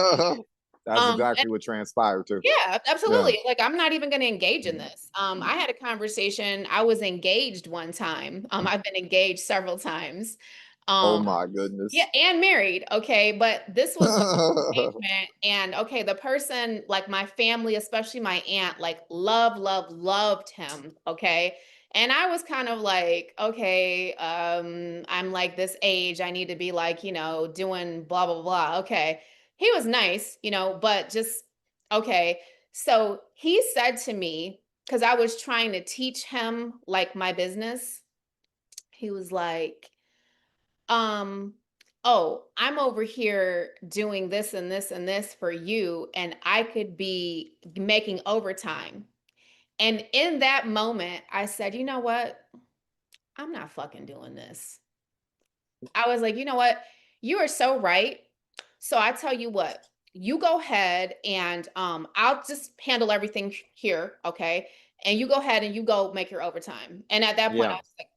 That's and exactly what transpired too. yeah, Yeah. absolutely. Like I'm not even going to engage in this. I had a conversation. I was engaged one time. I've been engaged several times. Oh Um, my yeah, goodness. and married. Okay, but this was the engagement, and okay, the person, like my family, especially my aunt, like loved him. Okay. And I was kind of like, okay, I'm like this age, I need to be like, you know, doing blah blah blah. Okay. He was nice, you know, but just okay. So he said to me, because I was trying to teach him like my business, he was like, um, oh, I'm over here doing this and this and this for you, and I could be making overtime. And in that moment, I said, you know what? I'm not fucking doing this. I was like, you know what? You are so right. So I tell you what, you go ahead and I'll just handle everything here, okay? And you go ahead and you go make your overtime. And at that point, I Yeah. was like,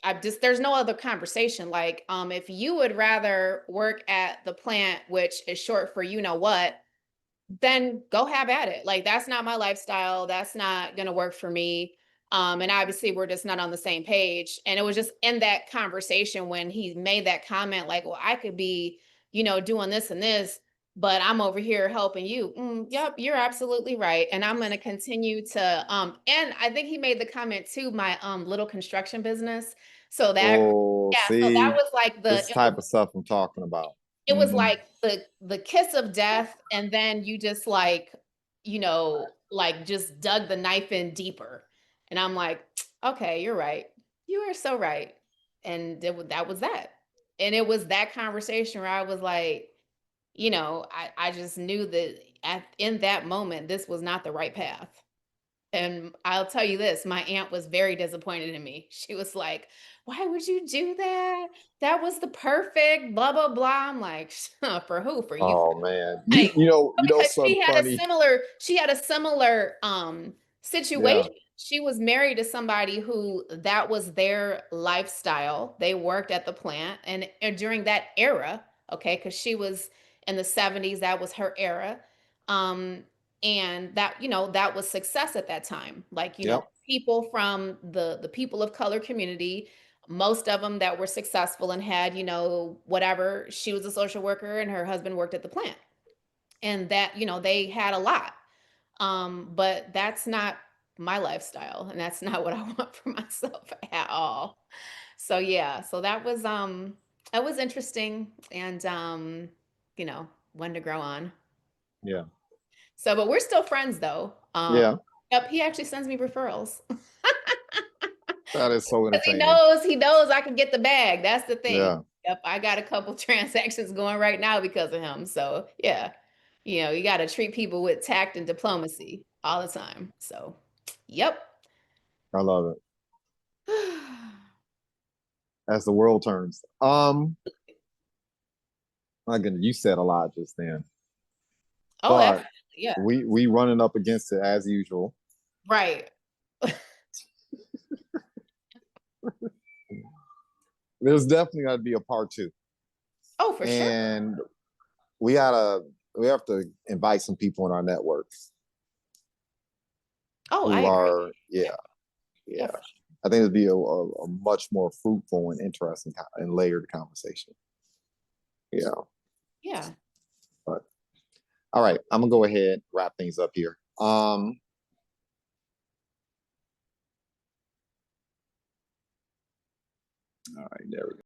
I just there's no other conversation. Like, if you would rather work at the plant, which is short for you know what, then go have at it. Like that's not my lifestyle. That's not gonna work for me. And obviously we're just not on the same page. And it was just in that conversation when he made that comment, like, well, I could be, you know, doing this and this, but I'm over here helping you. Yep, you're absolutely right. And I'm gonna continue to and I think he made the comment too, my little construction business. So that Oh, yeah, so that see, was like this type of stuff I'm talking about. it was Mm-hmm. like the kiss of death, and then you just like, you know, like just dug the knife in deeper. And I'm like, okay, you're right. You are so right. And that was that. And it was that conversation where I was like, I just knew that in that moment, this was not the right path. And I'll tell you this, my aunt was very disappointed in me. She was like, "Why would you do that? That was the perfect blah blah blah." I'm like, "For who? For you?" Oh man, Like, because something funny. she had a similar Yeah, situation. She was married to somebody who that was their lifestyle. They worked at the plant and during that era, okay, because she was in the 70s, that was her era. Um, and that, that was success at that time. Like, yep, people from the people of color community, most of them that were successful and had, whatever. She was a social worker and her husband worked at the plant. And that, they had a lot. But that's not my lifestyle and that's not what I want for myself at all. So yeah, so that was interesting and one to grow on. yeah, So but we're still friends though. yeah. Yep, he actually sends me referrals. That is so Because entertaining. he knows I can get the bag. That's the thing. Yeah, Yep, I got a couple transactions going right now because of him. So yeah, you got to treat people with tact and diplomacy all the time. So, yep. I love it. As the world turns. My goodness, you said a lot just then, Oh, but absolutely. Yeah. we running up against it as usual. Right. There's definitely got to be a part two, Oh, for sure. and we gotta we have to invite some people in our networks Oh, I who agree. are Yeah. yeah. Yeah. For sure. I think it'd be a much more fruitful and interesting and layered conversation. Yeah, Yeah. but all right, I'm gonna go ahead and wrap things up here. All right, there we go.